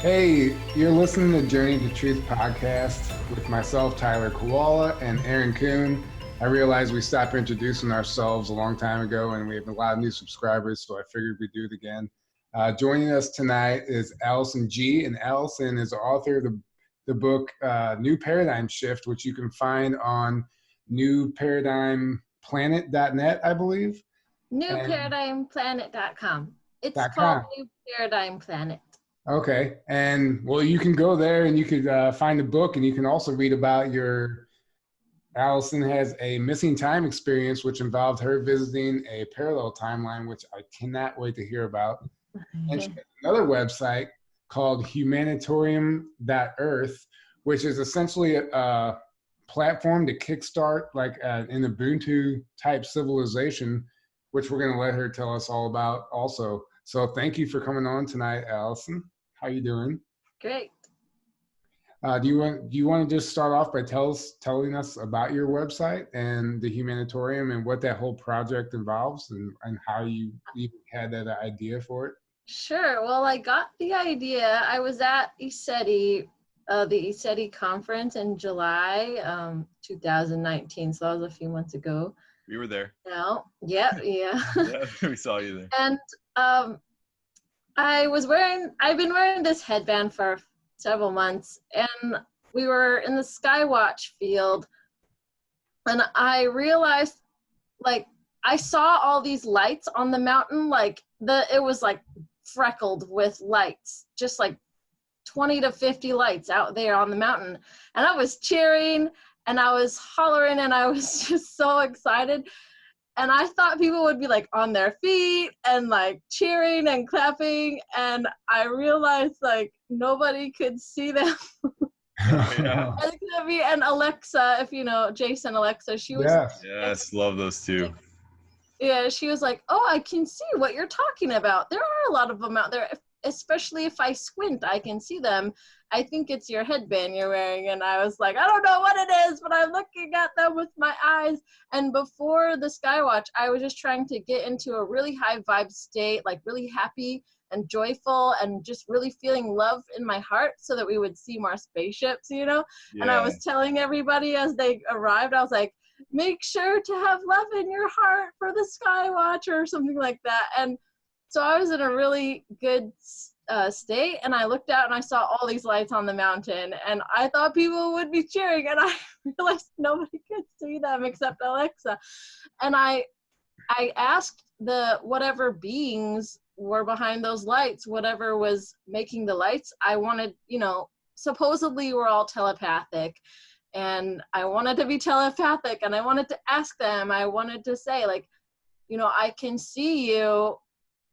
Hey, you're listening to Journey to Truth podcast with myself, Tyler Koala, and Aaron Kuhn. I realized we stopped introducing ourselves a long time ago, and we have a lot of new subscribers, so I figured we'd do it again. Joining us tonight is Allison Gee, and Allison is the author of the book New Paradigm Shift, which you can find on newparadigmplanet.net, I believe. Newparadigmplanet.com. It's called .com. New Paradigm Planet. Okay. And well, you can go there and you could find a book, and you can also read about Allison has a missing time experience, which involved her visiting a parallel timeline, which I cannot wait to hear about. And she has another website called humanitarium.earth, which is essentially a platform to kickstart like an Ubuntu type civilization, which we're going to let her tell us all about also. So thank you for coming on tonight, Allison. How you doing? Great. Do you want to just start off by telling us about your website and the humanitarium and what that whole project involves and how you even had that idea for it? Sure. Well, I got the idea. I was at ESETI, the ESETI conference in July 2019. So that was a few months ago. We were there. Now, yeah. Yeah, we saw you there. And I've been wearing this headband for several months, and we were in the Skywatch field, and I realized, like, I saw all these lights on the mountain, it was like freckled with lights, just like 20 to 50 lights out there on the mountain. And I was cheering and I was hollering and I was just so excited. And I thought people would be like on their feet and like cheering and clapping. And I realized like nobody could see them. Yeah. And Alexa, if you know Jason, Alexa, she was Yes, love those two. Yeah, she was like, oh, I can see what you're talking about. There are a lot of them out there, especially if I squint, I can see them. I think it's your headband you're wearing. And I was like, I don't know what it is, but I'm looking at them with my eyes. And before the Skywatch, I was just trying to get into a really high vibe state, like really happy and joyful and just really feeling love in my heart so that we would see more spaceships, you know? Yeah. And I was telling everybody as they arrived, I was like, make sure to have love in your heart for the Skywatch or something like that. And so I was in a really good state, and I looked out and I saw all these lights on the mountain, and I thought people would be cheering, and I realized nobody could see them except Alexa. And I asked the whatever beings were behind those lights, whatever was making the lights, I wanted, supposedly we're all telepathic. And I wanted to be telepathic, and I wanted to ask them, I wanted to say, like, I can see you.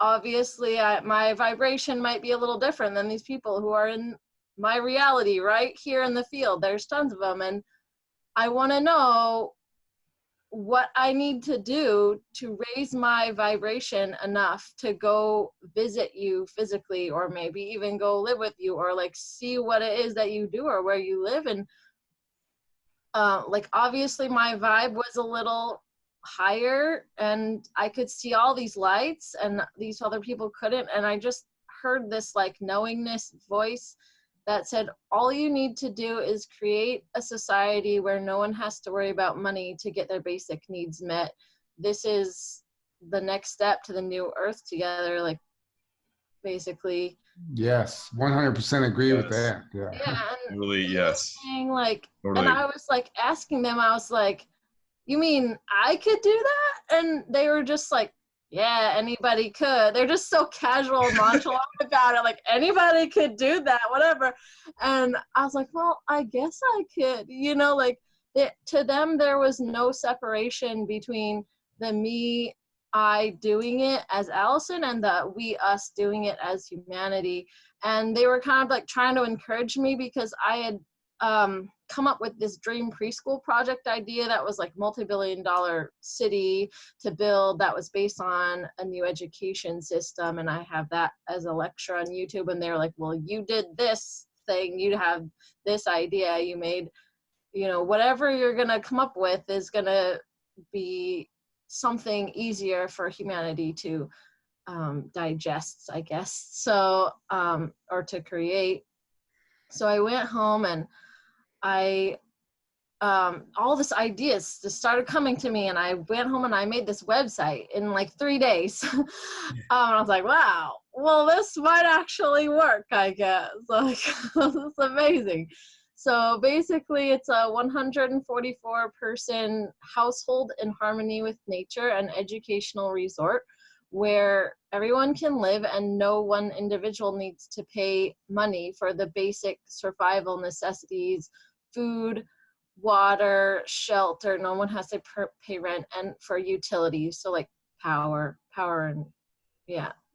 Obviously, my vibration might be a little different than these people who are in my reality right here in the field. There's tons of them. And I want to know what I need to do to raise my vibration enough to go visit you physically, or maybe even go live with you, or like see what it is that you do or where you live. And obviously my vibe was a little higher and I could see all these lights and these other people couldn't. And I just heard this like knowingness voice that said, all you need to do is create a society where no one has to worry about money to get their basic needs met. This is the next step to the new earth together, like basically. Yes, 100% agree with that. Yeah. And really, yes. Saying, like, totally. And I was like asking them, I was like, you mean I could do that? And they were just like, yeah, anybody could. They're just so casual, nonchalant about it. Like, anybody could do that, whatever. And I was like, well, I guess I could. To them, there was no separation between the me, I doing it as Allison and the we, us doing it as humanity. And they were kind of like trying to encourage me because I had come up with this dream preschool project idea that was like multi-billion-dollar city to build that was based on a new education system. And I have that as a lecture on YouTube. And they're like, well, you did this thing, you have this idea, you made, whatever you're going to come up with is going to be something easier for humanity to digests, I guess. So, or to create. So I went home and I all this ideas just started coming to me, and I went home and I made this website in like 3 days. I was like, wow, well, this might actually work, I guess. Like, this is amazing. So basically it's a 144 person household in harmony with nature and educational resort where everyone can live and no one individual needs to pay money for the basic survival necessities, food, water, shelter. No one has to pay rent, and for utilities, so like power and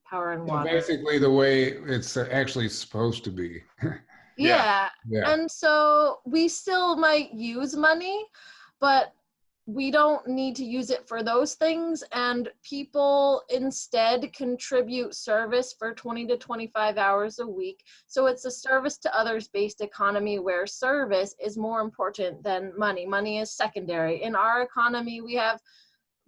power and So water. basically the way it's actually supposed to be. Yeah. Yeah. And so we still might use money, but we don't need to use it for those things, and people instead contribute service for 20 to 25 hours a week. So it's a service to others based economy where service is more important than money. Money is secondary. In our economy, we have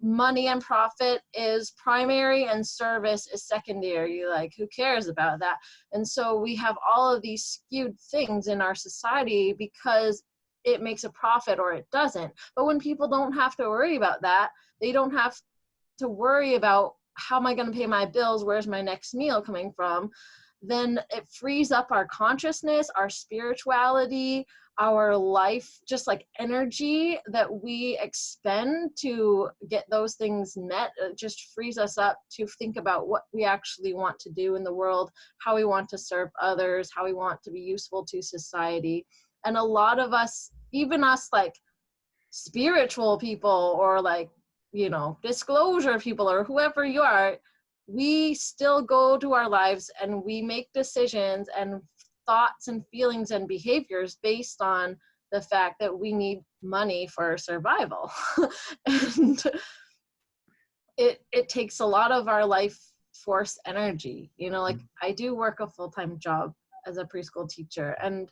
money and profit is primary and service is secondary. Like, who cares about that? And so we have all of these skewed things in our society because it makes a profit or it doesn't. But when people don't have to worry about that, they don't have to worry about how am I going to pay my bills, where's my next meal coming from, then it frees up our consciousness, our spirituality, our life, just like energy that we expend to get those things met. It just frees us up to think about what we actually want to do in the world, how we want to serve others, how we want to be useful to society. And a lot of us, even us like spiritual people or like, disclosure people or whoever you are, we still go to our lives and we make decisions and thoughts and feelings and behaviors based on the fact that we need money for survival. And it takes a lot of our life force energy. Like I do work a full-time job as a preschool teacher, and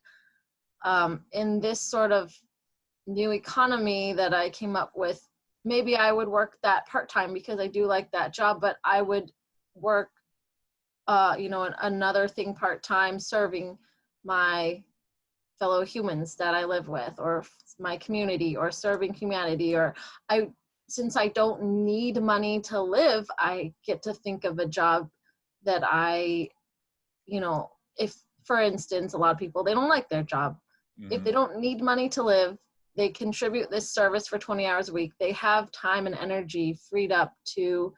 in this sort of new economy that I came up with, maybe I would work that part-time because I do like that job, but I would work another thing part-time serving my fellow humans that I live with, or my community, or serving humanity. Or since I don't need money to live, I get to think of a job that if, for instance, a lot of people, they don't like their job. Mm-hmm. If they don't need money to live, they contribute this service for 20 hours a week. They have time and energy freed up to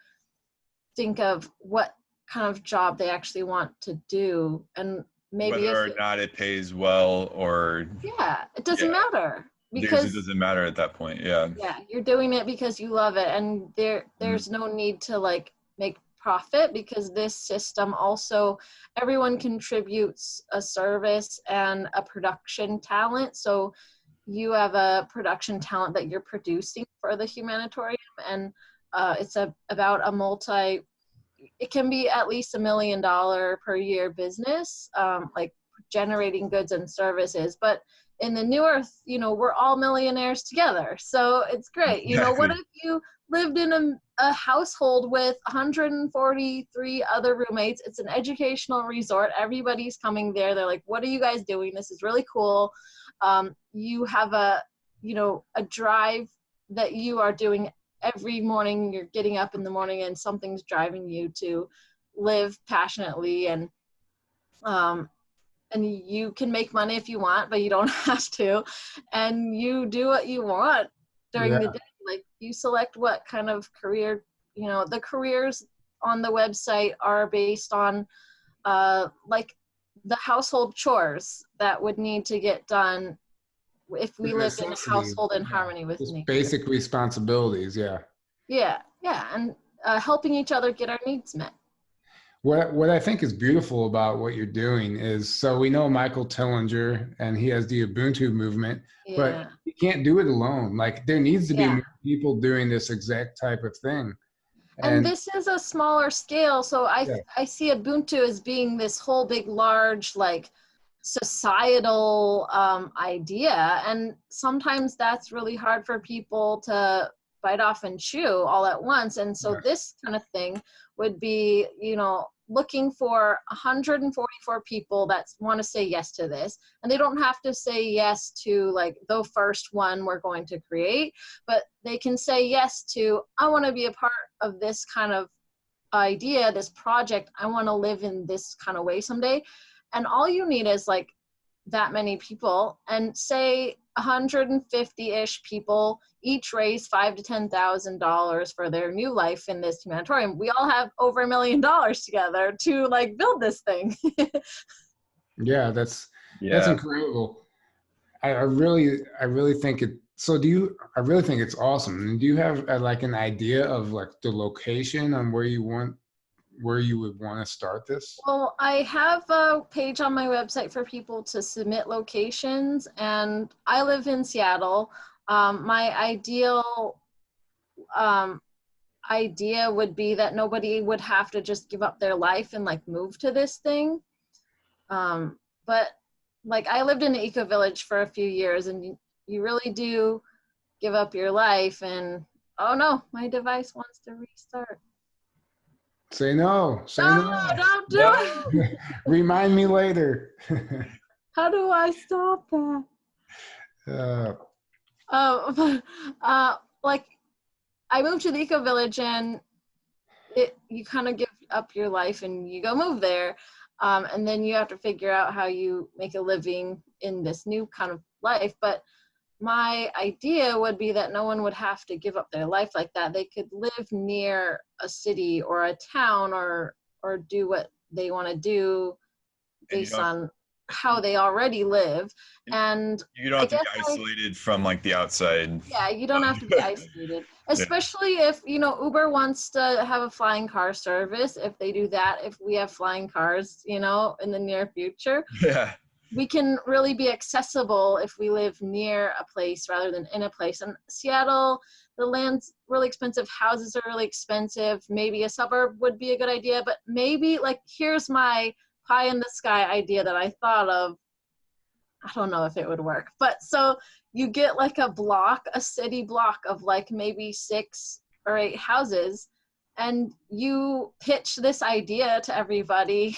think of what kind of job they actually want to do, and maybe whether or not it pays well or it doesn't matter, because it doesn't matter at that point. You're doing it because you love it, and there's no need to like make profit, because this system also, everyone contributes a service and a production talent. So you have a production talent that you're producing for the humanitarium, and it's about it can be at least $1 million per year business, like generating goods and services. But in the new earth, we're all millionaires together. So it's great. Exactly. What if you lived in a household with 143 other roommates? It's an educational resort. Everybody's coming there. They're like, what are you guys doing? This is really cool. You have a drive that you are doing every morning. You're getting up in the morning and something's driving you to live passionately, and you can make money if you want, but you don't have to. And you do what you want during the day. Like, you select what kind of career, the careers on the website are based on like the household chores that would need to get done if we lived in a household in harmony with nature. Basic responsibilities, and helping each other get our needs met. What I think is beautiful about what you're doing is, so we know Michael Tillinger, and he has the Ubuntu movement, but you can't do it alone. Like, there needs to be more people doing this exact type of thing. And this is a smaller scale, so I see Ubuntu as being this whole big, large, like, societal idea, and sometimes that's really hard for people to bite off and chew all at once. And so this kind of thing would be, you know, looking for 144 people that want to say yes to this. And they don't have to say yes to like the first one we're going to create, but they can say yes to, I want to be a part of this kind of idea, this project. I want to live in this kind of way someday. And all you need is like that many people, and say 150-ish people each raise $5,000 to $10,000 for their new life in this humanitarium. We all have over $1 million together to like build this thing. Yeah, that's incredible. I really think it. So I really think it's awesome. And do you have like an idea of like the location on where you would want to start this? Well, I have a page on my website for people to submit locations, and I live in Seattle. My ideal idea would be that nobody would have to just give up their life and like move to this thing. But like I lived in an eco village for a few years, and you really do give up your life. And oh no, my device wants to restart. Say no. Say no. Don't do it. Remind me later. How do I stop that? Like I moved to the eco village, and you kind of give up your life and you go move there, and then you have to figure out how you make a living in this new kind of life. But my idea would be that no one would have to give up their life like that. They could live near a city or a town, or do what they want to do based on how they already live. And you don't have to be isolated from like the outside. Yeah, you don't have to be isolated, especially if, you know, Uber wants to have a flying car service. If they do that, if we have flying cars, you know, in the near future, we can really be accessible if we live near a place rather than in a place. And Seattle, the land's really expensive, houses are really expensive. Maybe a suburb would be a good idea, but maybe like, here's my pie in the sky idea that I thought of. I don't know if it would work, but so you get like a city block of like maybe 6 or 8 houses, and you pitch this idea to everybody.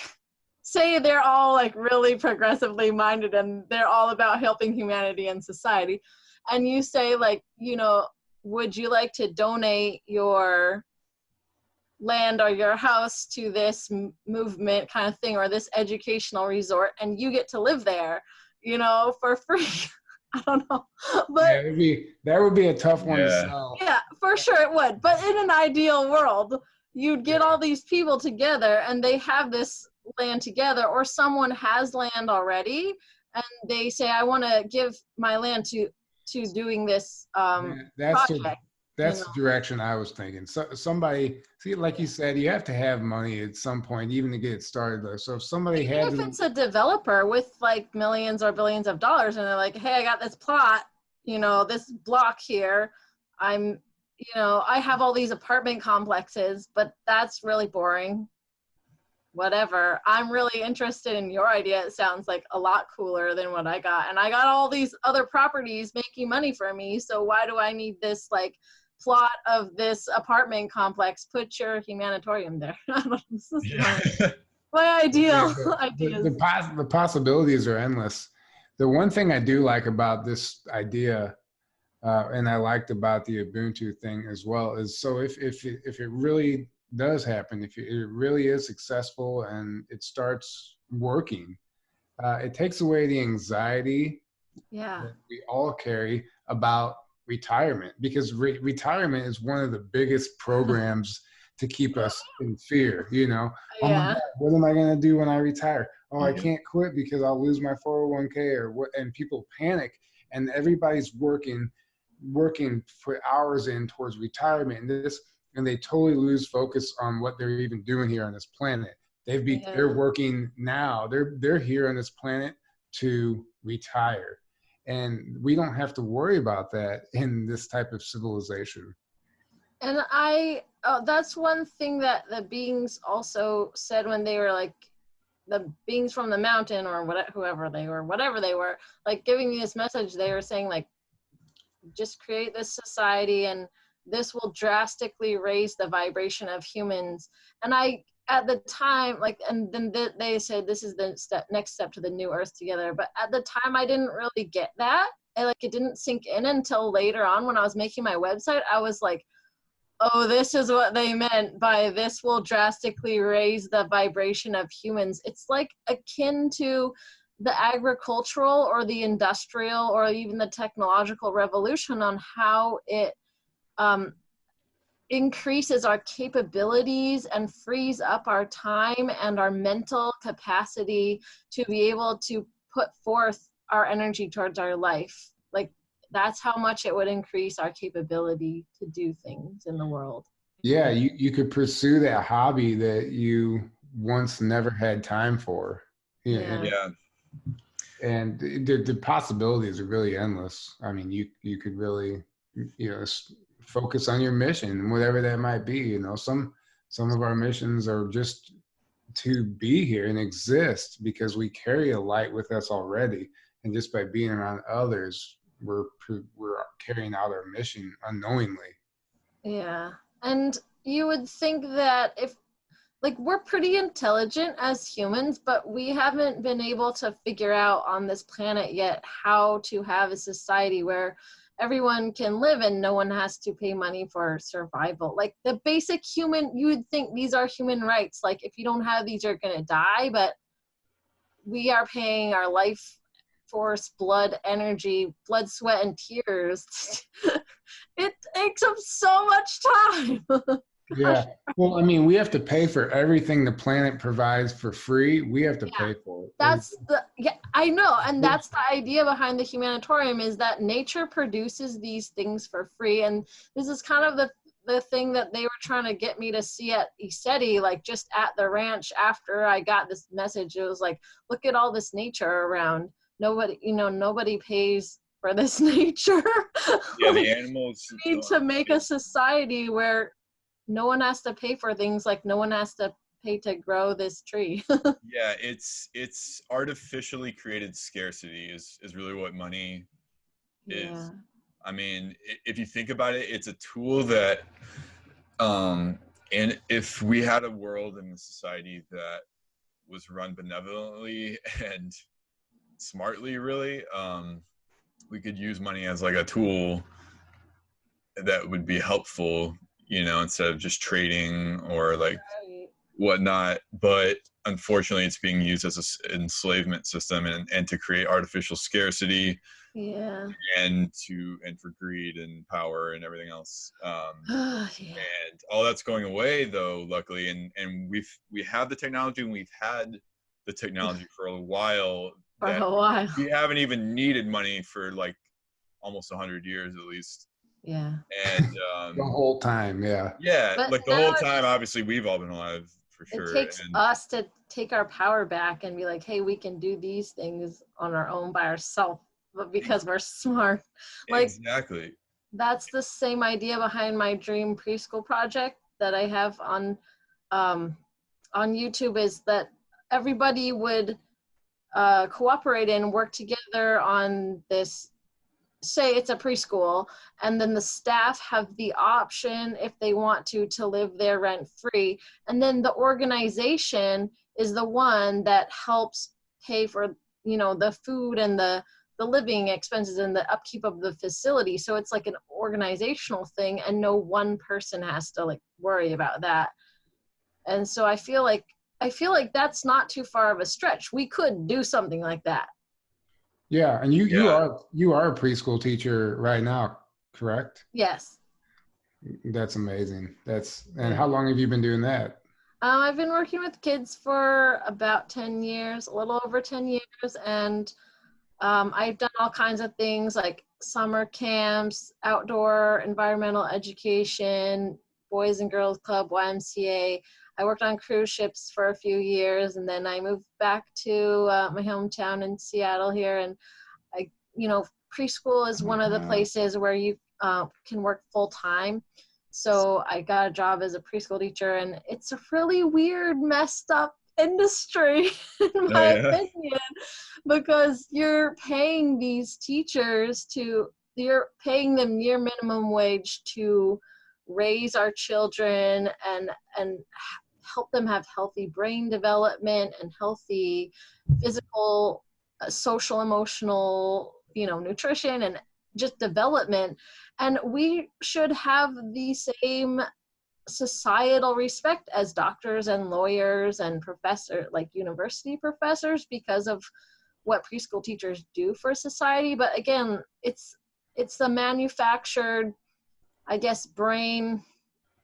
Say they're all like really progressively minded and they're all about helping humanity and society. And you say like, you know, would you like to donate your land or your house to this movement kind of thing, or this educational resort, and you get to live there, you know, for free. I don't know, but that would be a tough one to sell. Yeah, for sure it would. But in an ideal world, you'd get all these people together and they have this land together, or someone has land already and they say, I want to give my land to doing this project. That's the direction I was thinking. So somebody, see, like you said, you have to have money at some point, even to get it started though. So if somebody if it's a developer with like millions or billions of dollars, and they're like, hey, I got this plot, you know, this block here, you know, I have all these apartment complexes, but that's really boring. Whatever. I'm really interested in your idea. It sounds like a lot cooler than what I got. And I got all these other properties making money for me. So why do I need this like plot of this apartment complex? Put your humanitarium there. This is my ideal ideas. The possibilities are endless. The one thing I do like about this idea, and I liked about the Ubuntu thing as well, is so if it really does happen, if it really is successful and it starts working, it takes away the anxiety that we all carry about retirement, because retirement is one of the biggest programs to keep us in fear, you know. Oh my God, what am I going to do when I retire? Oh, I can't quit because I'll lose my 401k or what, and people panic, and everybody's working for hours in towards retirement, and they totally lose focus on what they're even doing here on this planet. They're working now. They're here on this planet to retire, and we don't have to worry about that in this type of civilization. And that's one thing that the beings also said when they were like, the beings from the mountain or whatever they were, like giving me this message. They were saying like, just create this society and this will drastically raise the vibration of humans. And at the time, like, and then they said this is the next step to the new earth together. But at the time, I didn't really get that. It didn't sink in until later on when I was making my website. I was like, oh, this is what they meant by this will drastically raise the vibration of humans. It's like akin to the agricultural or the industrial or even the technological revolution on how it increases our capabilities and frees up our time and our mental capacity to be able to put forth our energy towards our life. Like, that's how much it would increase our capability to do things in the world. Yeah, you could pursue that hobby that you once never had time for. Yeah. And the possibilities are really endless. I mean, you could really, focus on your mission, whatever that might be. Some of our missions are just to be here and exist because we carry a light with us already, and just by being around others, we're carrying out our mission unknowingly. Yeah, and you would think that if, like, we're pretty intelligent as humans, but we haven't been able to figure out on this planet yet how to have a society where everyone can live and no one has to pay money for survival. Like, the basic human, you would think these are human rights. Like, if you don't have these, you're going to die, but we are paying our life force, blood, energy, blood, sweat, and tears. It takes up so much time. Yeah. Well, I mean, we have to pay for everything the planet provides for free. We have to pay for it. I know. And that's the idea behind the humanitarium, is that nature produces these things for free. And this is kind of the thing that they were trying to get me to see at ESETI, like just at the ranch after I got this message. It was like, look at all this nature around. Nobody pays for this nature. Yeah, the animals we need to make a society where no one has to pay for things, like no one has to pay to grow this tree. Yeah, it's artificially created scarcity is really what money is. Yeah. I mean, if you think about it, it's a tool that and if we had a world and a society that was run benevolently and smartly, really, we could use money as like a tool that would be helpful, instead of just trading or like whatnot. But unfortunately, it's being used as an enslavement system and to create artificial scarcity. Yeah. And for greed and power and everything else. Yeah. And all that's going away, though, luckily. And we have the technology, and we've had the technology for a while. We haven't even needed money for like almost 100 years at least. Yeah. And the whole time, yeah. Yeah, but like the whole time, obviously, we've all been alive for sure. It takes us to take our power back and be like, hey, we can do these things on our own by ourselves, but because we're smart. Like, exactly. That's the same idea behind my dream preschool project that I have on YouTube, is that everybody would cooperate and work together on this. Say it's a preschool, and then the staff have the option, if they want to live there rent free, and then the organization is the one that helps pay for the food and the living expenses and the upkeep of the facility. So it's like an organizational thing, and no one person has to like worry about that. And so I feel like that's not too far of a stretch. We could do something like that. Yeah, and you are a preschool teacher right now, correct? Yes. That's amazing. And how long have you been doing that? I've been working with kids for about 10 years, a little over 10 years, and I've done all kinds of things like summer camps, outdoor environmental education, Boys and Girls Club, YMCA. I worked on cruise ships for a few years, and then I moved back to my hometown in Seattle here. And preschool is one of the places where you can work full time. So I got a job as a preschool teacher, and it's a really weird, messed up industry, in my opinion, because you're paying these teachers you're paying them near minimum wage to raise our children and help them have healthy brain development and healthy physical, social, emotional, nutrition and just development. And we should have the same societal respect as doctors and lawyers and like university professors, because of what preschool teachers do for society. But again, it's the manufactured, I guess, brain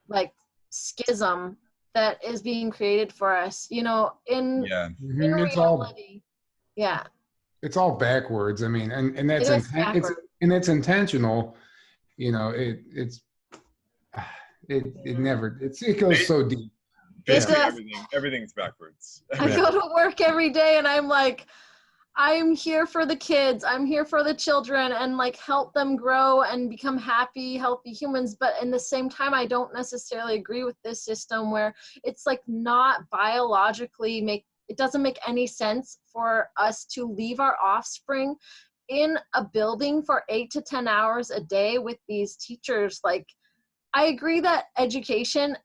like schism that is being created for us, in It's all reality. Yeah, it's all backwards. I mean, and that's it is backwards. it's intentional. It goes so deep. Basically, does. everything's backwards. I go to work every day and I'm like, I'm here for the kids. I'm here for the children and like help them grow and become happy, healthy humans. But in the same time, I don't necessarily agree with this system where it's like not biologically it doesn't make any sense for us to leave our offspring in a building for 8 to 10 hours a day with these teachers. Like, I agree that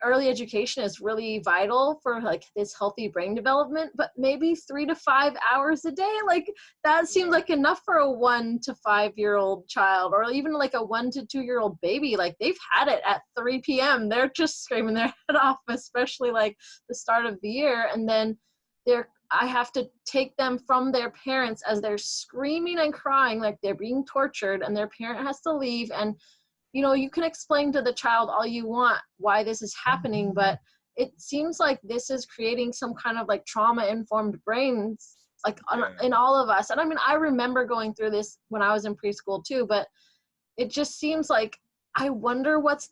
early education is really vital for like this healthy brain development, but maybe 3 to 5 hours a day, like that seems like enough for a 1 to 5-year-old child, or even like a 1 to 2-year-old baby. Like they've had it at 3 p.m. They're just screaming their head off, especially like the start of the year. And then I have to take them from their parents as they're screaming and crying like they're being tortured, and their parent has to leave. And you can explain to the child all you want why this is happening, but it seems like this is creating some kind of like trauma-informed brains, like in all of us. And I mean, I remember going through this when I was in preschool too, but it just seems like, I wonder what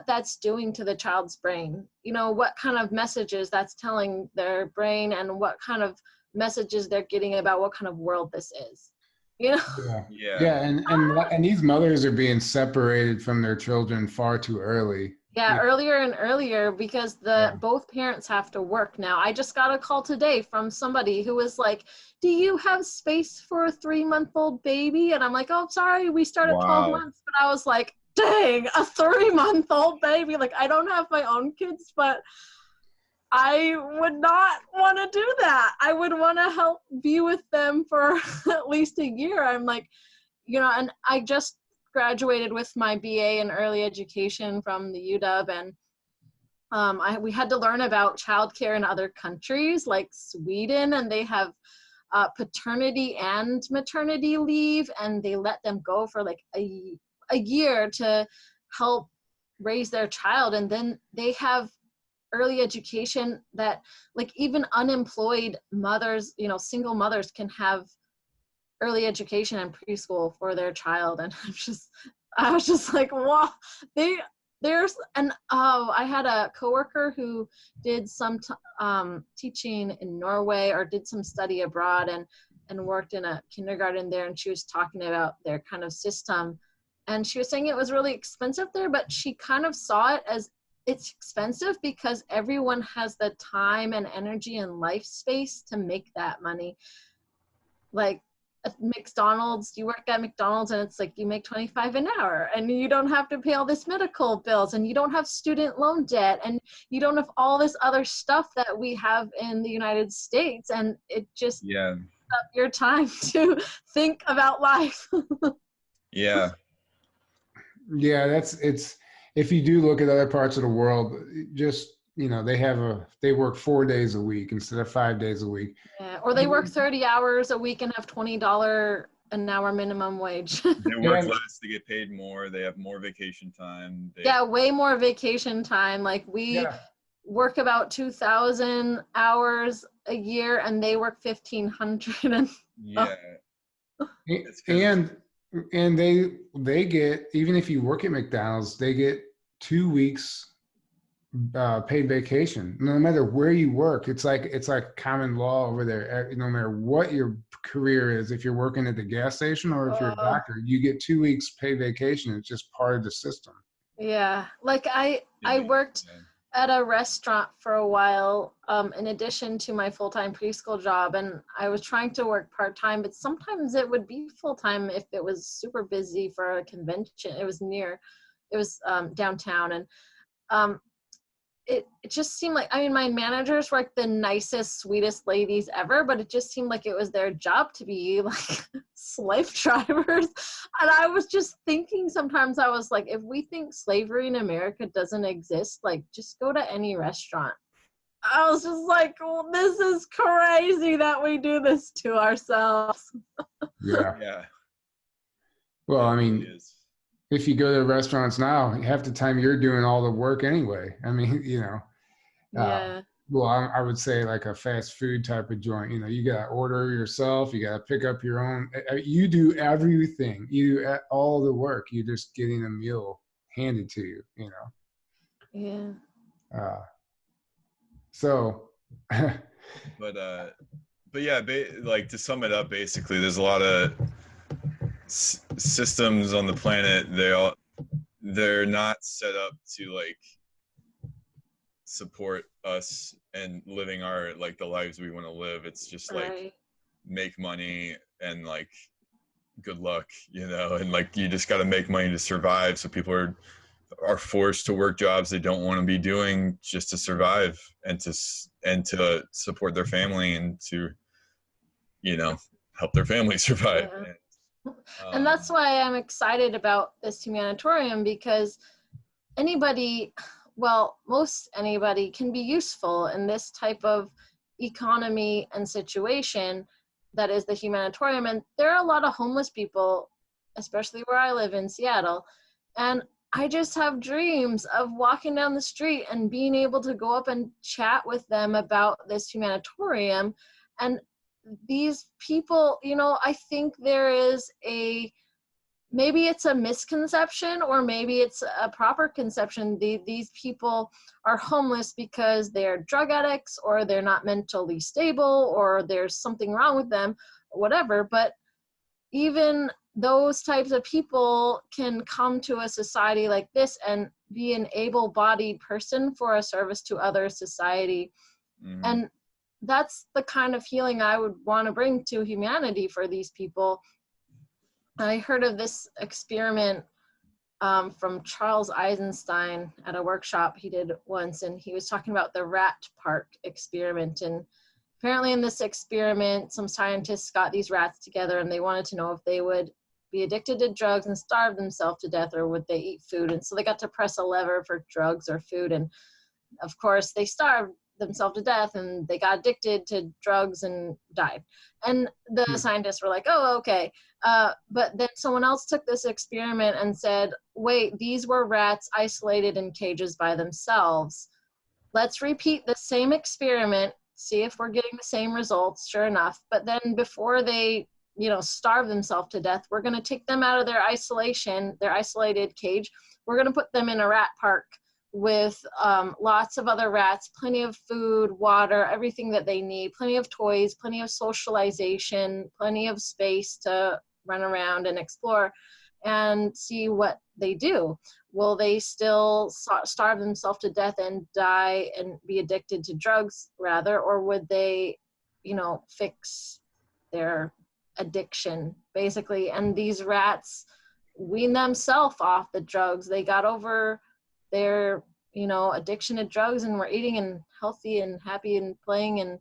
that's doing to the child's brain. What kind of messages that's telling their brain, and what kind of messages they're getting about what kind of world this is. Yeah. And these mothers are being separated from their children far too early. Yeah, earlier and earlier, because both parents have to work now. I just got a call today from somebody who was like, do you have space for a 3-month-old baby? And I'm like, oh, sorry, we start at 12 months. But I was like, dang, a 3-month-old baby. Like, I don't have my own kids, but I would not want to do that. I would want to help be with them for at least a year. I'm like, and I just graduated with my BA in early education from the UW, and we had to learn about childcare in other countries like Sweden, and they have paternity and maternity leave, and they let them go for like a year to help raise their child. And then they have early education that like even unemployed mothers, single mothers can have early education and preschool for their child. And I was just like, wow, I had a coworker who did some teaching in Norway, or did some study abroad, and worked in a kindergarten there. And she was talking about their kind of system, and she was saying it was really expensive there, but she kind of saw it as it's expensive because everyone has the time and energy and life space to make that money. Like at McDonald's, you work at McDonald's and it's like you make $25 an hour, and you don't have to pay all this medical bills, and you don't have student loan debt, and you don't have all this other stuff that we have in the United States. And it just up your time to think about life. Yeah, it's if you do look at other parts of the world, just they work 4 days a week instead of 5 days a week. Yeah, or they work 30 hours a week and have $20 an hour minimum wage. They work less to get paid more. They have more vacation time. Way more vacation time. Like we work about 2,000 hours a year, and they work 1,500. And they get, even if you work at McDonald's, they get 2 weeks paid vacation, no matter where you work. It's like common law over there. No matter what your career is, if you're working at the gas station or if you're a doctor, you get 2 weeks paid vacation. It's just part of the system. Yeah, like I worked at a restaurant for a while, in addition to my full-time preschool job, and I was trying to work part-time, but sometimes it would be full-time if it was super busy for a convention. It was near it was downtown, and it just seemed like, I mean, my managers were like the nicest, sweetest ladies ever, but it just seemed like it was their job to be like slave drivers. And I was just thinking sometimes, I was like, if we think slavery in America doesn't exist, like just go to any restaurant. I was just like, well, this is crazy that we do this to ourselves. Yeah. Yeah. Well, I It mean, really is. if you go to restaurants now, half the time you're doing all the work anyway. I mean, Yeah. well, I would say like a fast food type of joint, you got to order yourself, you got to pick up your own, you do everything, you do all the work, you're just getting a meal handed to you, Yeah. So, But yeah, like to sum it up, basically, there's a lot of systems on the planet. They're not set up to like support us and living our like the lives we want to live. It's just like Right. make money and like good luck, and like you just got to make money to survive. So people are forced to work jobs they don't want to be doing just to survive and to support their family and to help their family survive. Yeah. And, And that's why I'm excited about this humanitarium, because anybody, well, most anybody can be useful in this type of economy and situation that is the humanitarium. And there are a lot of homeless people, especially where I live in Seattle. And I just have dreams of walking down the street and being able to go up and chat with them about this humanitarium. And these people, I think there is maybe it's a misconception, or maybe it's a proper conception. These people are homeless because they're drug addicts, or they're not mentally stable, or there's something wrong with them, or whatever. But even those types of people can come to a society like this and be an able-bodied person for a service to other society. mm-hmm. And that's the kind of healing I would want to bring to humanity for these people. I heard of this experiment from Charles Eisenstein at a workshop he did once, and he was talking about the rat park experiment. And apparently in this experiment, some scientists got these rats together, and they wanted to know if they would be addicted to drugs and starve themselves to death, or would they eat food. And so they got to press a lever for drugs or food, and of course they starved themselves to death, and they got addicted to drugs and died. And the scientists were like, oh, okay. But then someone else took this experiment and said, wait, these were rats isolated in cages by themselves. Let's repeat the same experiment, see if we're getting the same results. Sure enough. But then before they, starve themselves to death, we're going to take them out of their isolation, their isolated cage. We're going to put them in a rat park with lots of other rats, plenty of food, water, everything that they need, plenty of toys, plenty of socialization, plenty of space to run around and explore, and see what they do. Will they still starve themselves to death and die and be addicted to drugs rather, or would they, fix their addiction basically? And these rats wean themselves off the drugs. They got over their addiction to drugs, and we're eating and healthy and happy and playing. And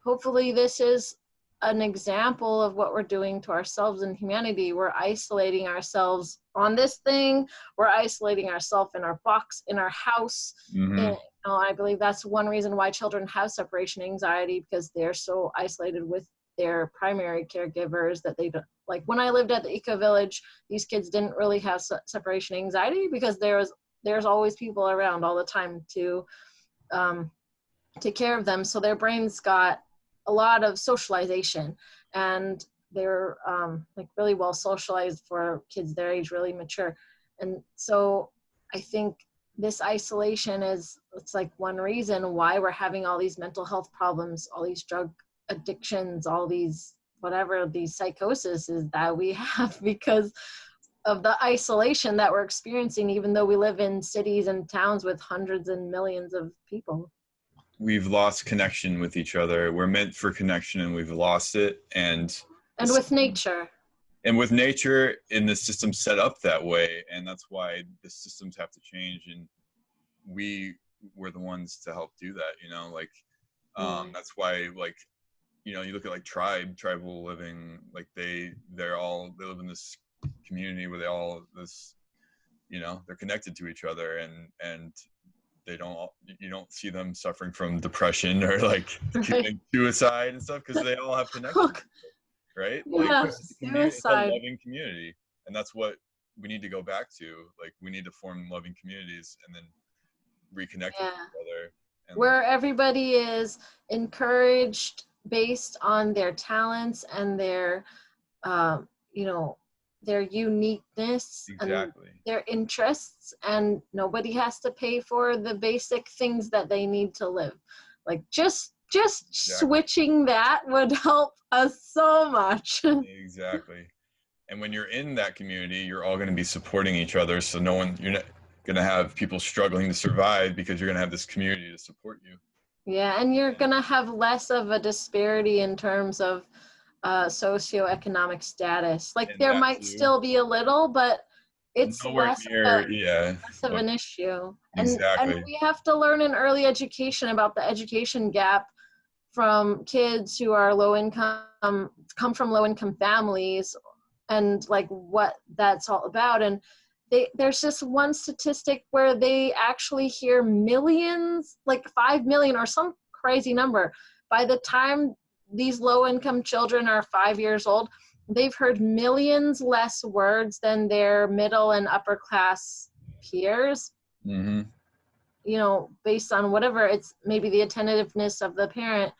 hopefully this is an example of what we're doing to ourselves and humanity. We're isolating ourselves on this thing. We're isolating ourselves in our box, in our house. Mm-hmm. And, I believe that's one reason why children have separation anxiety, because they're so isolated with their primary caregivers that they don't. Like when I lived at the eco village, these kids didn't really have separation anxiety because there's always people around all the time to take care of them. So their brains got a lot of socialization, and they're like really well socialized for kids their age, really mature. And so I think this isolation it's like one reason why we're having all these mental health problems, all these drug addictions, all these whatever, these psychoses is that we have, because of the isolation that we're experiencing, even though we live in cities and towns with hundreds and millions of people. We've lost connection with each other. We're meant for connection and we've lost it. And with nature. and with nature and the system set up that way, and that's why the systems have to change, and we're the ones to help do that, you know, like that's why, like, you know, you look at like tribal living, like they live in this community where they all this, you know, they're connected to each other, and you don't see them suffering from depression or like committing suicide and stuff, because they all have connection, right? Like Yeah, it's a suicide. loving community, and that's what we need to go back to. Like we need to form loving communities and then reconnect with each other, and where everybody is encouraged based on their talents and their you know, their uniqueness and their interests, and nobody has to pay for the basic things that they need to live. Like just switching that would help us so much. Exactly. And when you're in that community, you're all going to be supporting each other, so you're not going to have people struggling to survive, because you're going to have this community to support you. Yeah, and you're going to have less of a disparity in terms of socioeconomic status. Like there might still be a little, but it's less of an issue. And we have to learn in early education about the education gap from kids who are come from low income families, and like what that's all about. And there's just one statistic where they actually hear millions, like 5 million or some crazy number. By the time these low-income children are 5 years old, they've heard millions less words than their middle and upper class peers. Mm-hmm. You know, based on whatever, it's maybe the attentiveness of the parent,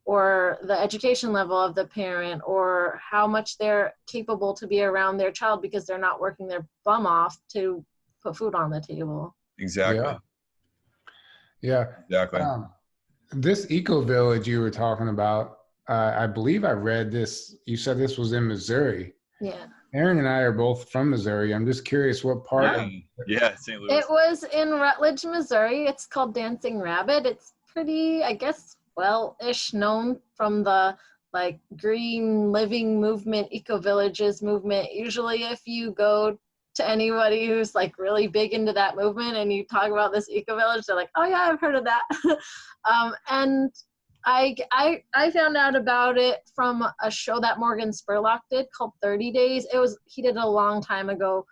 or the education level of the parent, or how much they're capable to be around their child because they're not working their bum off to put food on the table. Exactly. Yeah. Exactly. This eco village you were talking about, I believe I read this. You said this was in Missouri. Yeah. Aaron and I are both from Missouri. I'm just curious what part of... St. Louis. It was in Rutledge, Missouri. It's called Dancing Rabbit. It's pretty, I guess, well-ish known from the like green living movement, eco villages movement. Usually if you go to anybody who's like really big into that movement and you talk about this eco village, they're like, oh yeah, I've heard of that. And I found out about it from a show that Morgan Spurlock did called 30 Days. He did it a long time ago.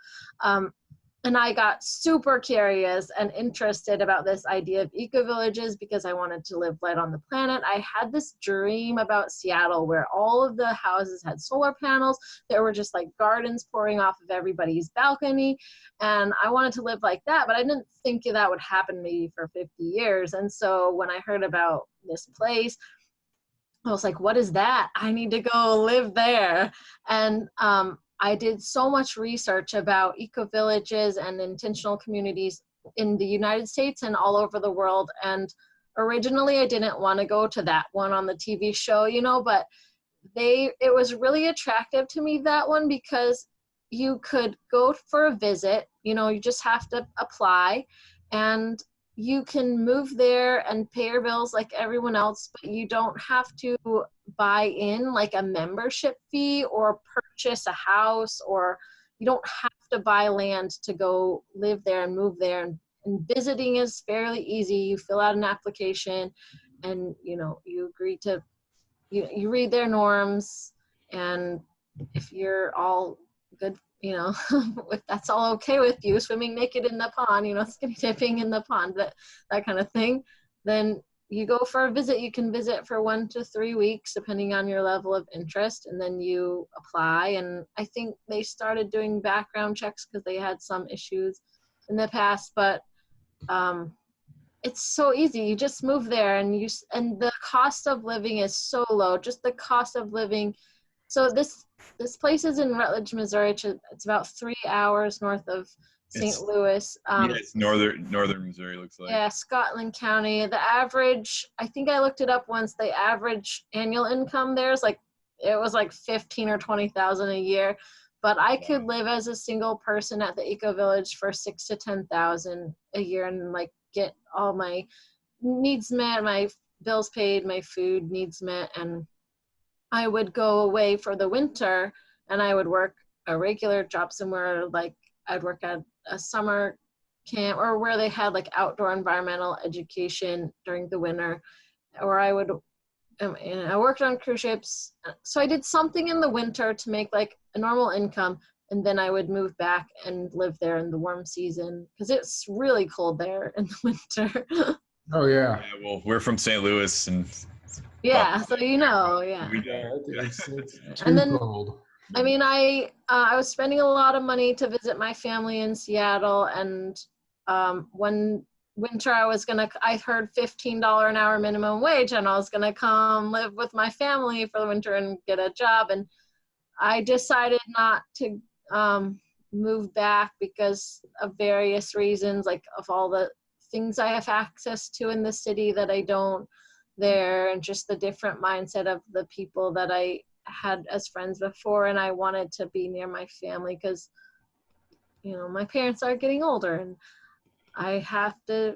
And I got super curious and interested about this idea of eco-villages because I wanted to live light on the planet. I had this dream about Seattle where all of the houses had solar panels. There were just like gardens pouring off of everybody's balcony. And I wanted to live like that, but I didn't think that would happen maybe for 50 years. And so when I heard about this place, I was like, what is that? I need to go live there. And I did so much research about eco-villages and intentional communities in the United States and all over the world. And originally I didn't want to go to that one on the TV show, you know, but it was really attractive to me, that one, because you could go for a visit, you know, you just have to apply and you can move there and pay your bills like everyone else, but you don't have to buy in like a membership fee or purchase a house, or you don't have to buy land to go live there and move there. And visiting is fairly easy. You fill out an application and, you know, you agree to, you read their norms, and if you're all good, you know, if that's all okay with you, swimming naked in the pond, you know, skinny dipping in the pond, that kind of thing, then you go for a visit. You can visit for 1 to 3 weeks, depending on your level of interest, and then you apply. And I think they started doing background checks because they had some issues in the past, but it's so easy. You just move there, and the cost of living is so low, just the cost of living. So this place is in Rutledge, Missouri. It's about 3 hours north of St. Louis. It's northern Missouri, looks like. Yeah, Scotland County. The average, I think I looked it up once, the average annual income there is like, it was like 15 or 20,000 a year. But I could live as a single person at the Eco Village for 6,000 to 10,000 a year and like get all my needs met, my bills paid, my food needs met, and I would go away for the winter and I would work a regular job somewhere, like I'd work at a summer camp or where they had like outdoor environmental education during the winter, or I would, and I worked on cruise ships. So I did something in the winter to make like a normal income, and then I would move back and live there in the warm season because it's really cold there in the winter. Oh yeah. Yeah, well, we're from St. Louis, and Yeah, so you know, yeah. we don't. It's And too then, cold. I mean, I was spending a lot of money to visit my family in Seattle, and one winter I heard $15 an hour minimum wage, and I was gonna come live with my family for the winter and get a job, and I decided not to move back because of various reasons, like of all the things I have access to in the city that I don't there, and just the different mindset of the people that I had as friends before. And I wanted to be near my family because, you know, my parents are getting older, and I have to,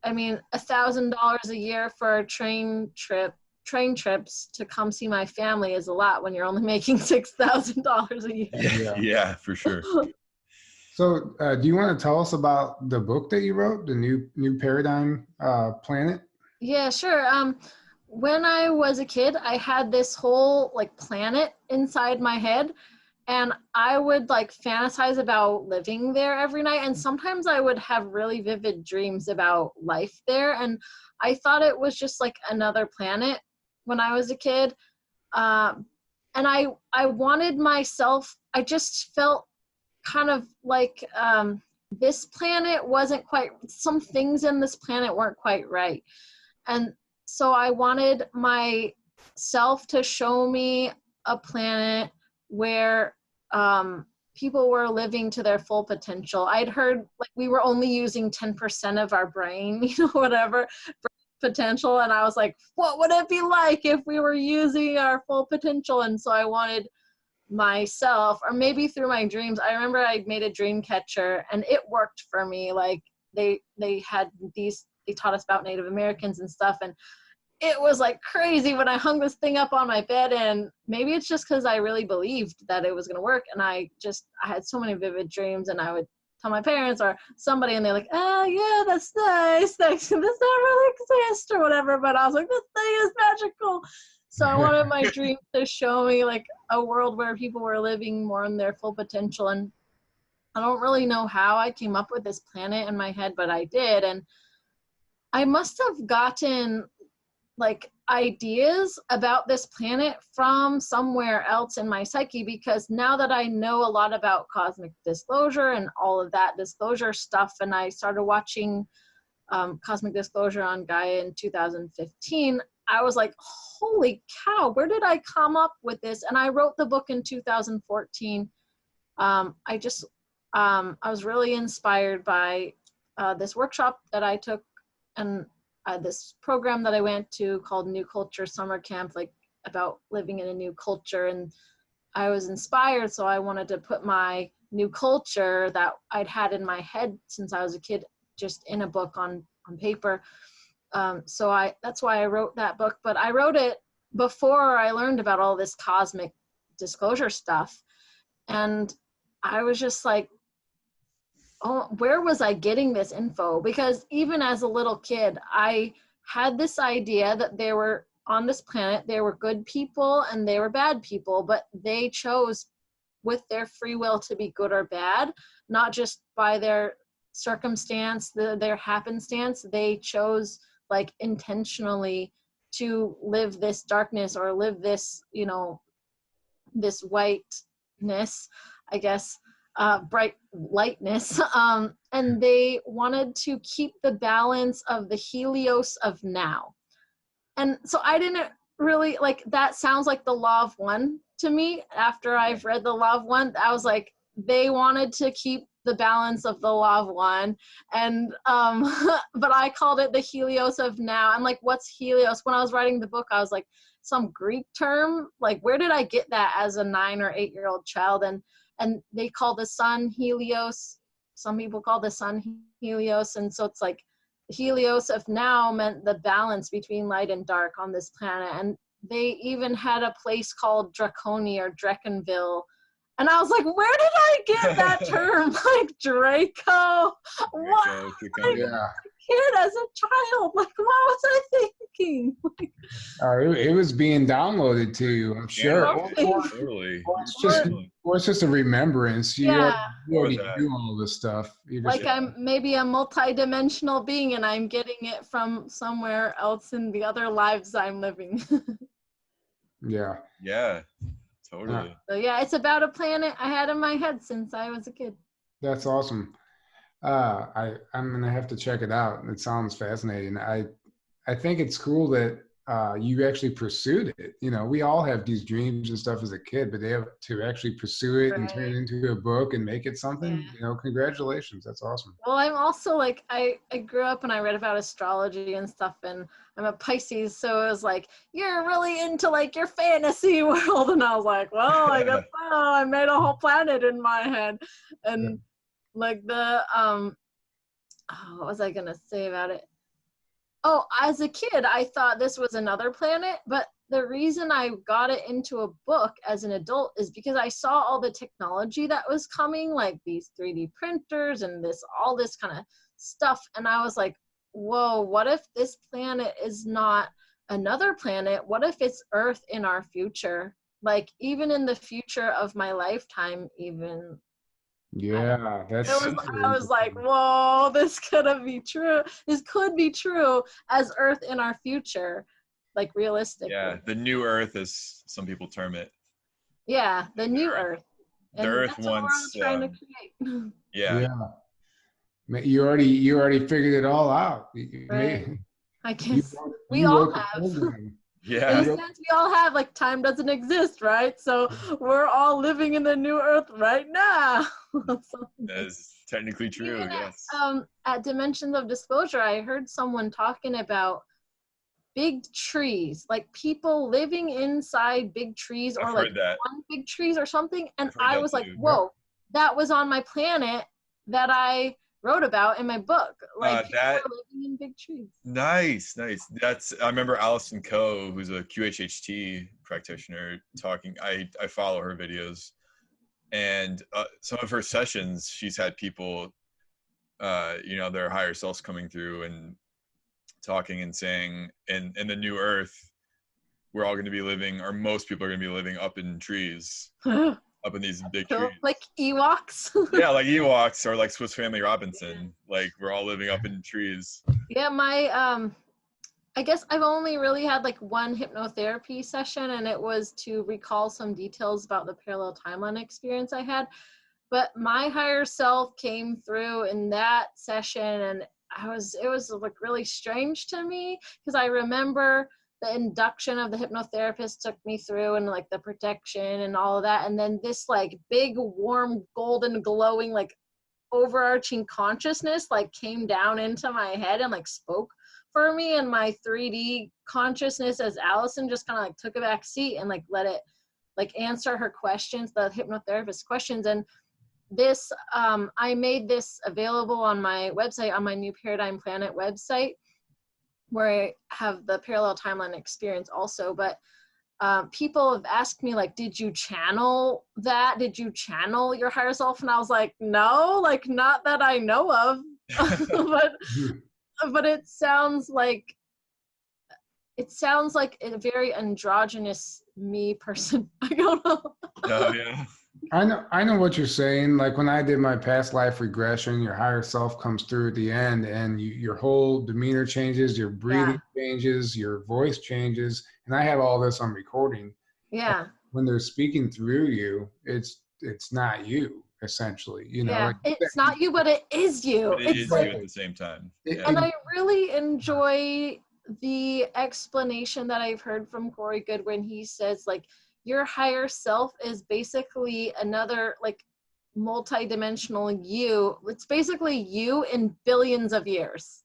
I mean, $1,000 a year for a train trips to come see my family is a lot when you're only making $6,000 a year. Yeah. Yeah, for sure. So, do you want to tell us about the book that you wrote, the New Paradigm Planet? Yeah, sure. When I was a kid, I had this whole like planet inside my head, and I would like fantasize about living there every night. And sometimes I would have really vivid dreams about life there. And I thought it was just like another planet when I was a kid. And I wanted myself, I just felt kind of like this planet wasn't quite, some things in this planet weren't quite right. And so I wanted myself to show me a planet where people were living to their full potential. I'd heard like we were only using 10% of our brain, you know, whatever, for potential. And I was like, what would it be like if we were using our full potential? And so I wanted myself, or maybe through my dreams, I remember I made a dream catcher and it worked for me. Like they taught us about Native Americans and stuff, and it was like crazy when I hung this thing up on my bed. And maybe it's just because I really believed that it was going to work, and I had so many vivid dreams, and I would tell my parents or somebody, and they're like, oh yeah, that's nice, thanks, this not really exist or whatever, but I was like, this thing is magical. So I wanted my dream to show me like a world where people were living more in their full potential. And I don't really know how I came up with this planet in my head, but I did. And I must have gotten like ideas about this planet from somewhere else in my psyche, because now that I know a lot about cosmic disclosure and all of that disclosure stuff, and I started watching Cosmic Disclosure on Gaia in 2015, I was like, holy cow, where did I come up with this? And I wrote the book in 2014. I was really inspired by this workshop that I took, and this program that I went to called New Culture Summer Camp, like about living in a new culture. And I was inspired, so I wanted to put my new culture that I'd had in my head since I was a kid just in a book on paper. So that's why I wrote that book. But I wrote it before I learned about all this cosmic disclosure stuff. And I was just like, oh, where was I getting this info? Because even as a little kid, I had this idea that there were on this planet, there were good people and they were bad people, but they chose with their free will to be good or bad, not just by their circumstance, their happenstance. They chose like intentionally to live this darkness or live this, you know, this whiteness, I guess, bright lightness. And they wanted to keep the balance of the Helios of now. And so I didn't really like, that sounds like the law of one to me. After I've read the law of one, I was like, they wanted to keep the balance of the law of one. And but I called it the Helios of now. I'm like, what's Helios? When I was writing the book, I was like, some Greek term, like where did I get that as a 9 or 8-year-old child? And they call the sun Helios. Some people call the sun Helios. And so it's like the Helios of now meant the balance between light and dark on this planet. And they even had a place called Draconia or Draconville. And I was like, where did I get that term? Like Draco? What? Like, Yeah. kid as a child, like, what was I thinking? Like, It was being downloaded to you, I'm sure. Totally. Or it's just a remembrance. Yeah. You already knew all this stuff. Like I'm maybe a multi-dimensional being and I'm getting it from somewhere else in the other lives I'm living. Yeah. Yeah, totally. So yeah, it's about a planet I had in my head since I was a kid. That's awesome. I'm gonna have to check it out. It sounds fascinating. I think it's cool that you actually pursued it. You know, we all have these dreams and stuff as a kid, but they have to actually pursue it and turn it into a book and make it something. Yeah. You know, congratulations. That's awesome. Well, I'm also like, I grew up and I read about astrology and stuff, and I'm a Pisces, so it was like, you're really into like your fantasy world. And I was like, well, I guess so. I made a whole planet in my head. And like the, what was I going to say about it? Oh, as a kid, I thought this was another planet, but the reason I got it into a book as an adult is because I saw all the technology that was coming, like these 3D printers and all this kind of stuff. And I was like, whoa, what if this planet is not another planet? What if it's Earth in our future? Like even in the future of my lifetime, even. Yeah, I was like, whoa, this could be true. This could be true as Earth in our future, like realistically. Yeah, the new Earth, as some people term it. Yeah, the new Earth. And the Earth that's what we're trying to create. Yeah. You already figured it all out. Right. I guess we all have. Yeah. In a sense, we all have, like, time doesn't exist, right? So we're all living in the new Earth right now. That is technically true, yes. At Dimensions of Disclosure, I heard someone talking about big trees, like people living inside big trees or like on big trees or something. And I was like, whoa, that was on my planet that I wrote about in my book. Like people are living in big trees. Nice. I remember Allison Gee, who's a QHHT practitioner, talking. I follow her videos, and some of her sessions, she's had people, their higher selves coming through and talking and saying, in the new Earth, we're all going to be living, or most people are going to be living up in trees. Up in these big trees. Like Ewoks? Yeah, like Ewoks or like Swiss Family Robinson. Like we're all living up in trees. Yeah, my I guess I've only really had like one hypnotherapy session, and it was to recall some details about the parallel timeline experience I had. But my higher self came through in that session, and it was like really strange to me because I remember the induction of the hypnotherapist took me through and like the protection and all of that. And then this like big, warm, golden, glowing, like overarching consciousness like came down into my head and like spoke for me. And my 3D consciousness as Allison just kind of like took a back seat and like let it like answer her questions, the hypnotherapist questions. And this, I made this available on my website, on my New Paradigm Planet website, where I have the parallel timeline experience also. But people have asked me, like, did you channel that? Did you channel your higher self? And I was like, no, like, not that I know of. but it sounds like a very androgynous me person. I don't know. Oh, yeah. I know what you're saying. Like when I did my past life regression, your higher self comes through at the end, and your whole demeanor changes, your breathing changes, your voice changes, and I have all this on recording. Yeah. And when they're speaking through you, it's not you, essentially. You know, yeah, it's not you, but it is you. But it is you at the same time. And I really enjoy the explanation that I've heard from Corey Goodwin. He says, like, your higher self is basically another like multi-dimensional you. It's basically you in billions of years,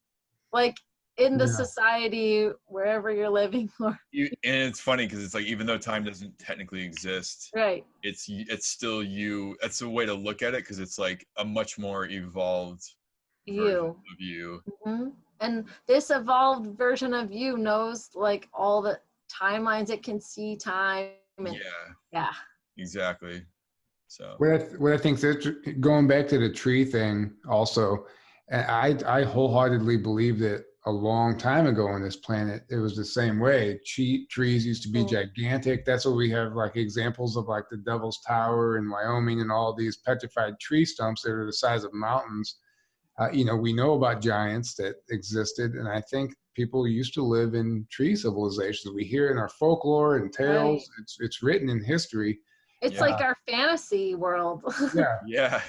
like in the society wherever you're living. And it's funny because it's like, even though time doesn't technically exist, right, it's still you. That's a way to look at it, because it's like a much more evolved version of you. Mm-hmm. And this evolved version of you knows like all the timelines. It can see time. And, yeah. Exactly. So What I think is going back to the tree thing also, and I wholeheartedly believe that a long time ago on this planet, it was the same way. Trees used to be gigantic. That's what we have like examples of, like the Devil's Tower in Wyoming and all these petrified tree stumps that are the size of mountains. We know about giants that existed, and I think people used to live in tree civilizations. We hear in our folklore and tales. Right. It's written in history. It's like our fantasy world. Yeah.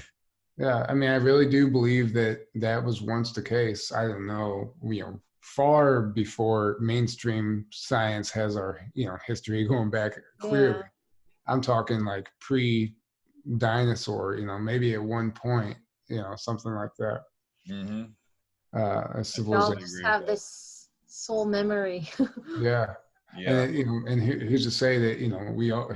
I mean, I really do believe that that was once the case. I don't know, far before mainstream science has our, history going back clearly. Yeah. I'm talking like pre-dinosaur, maybe at one point, something like that. Mm-hmm. A We all civilization. just have this soul memory. Yeah. Yeah. And, and who's to say that,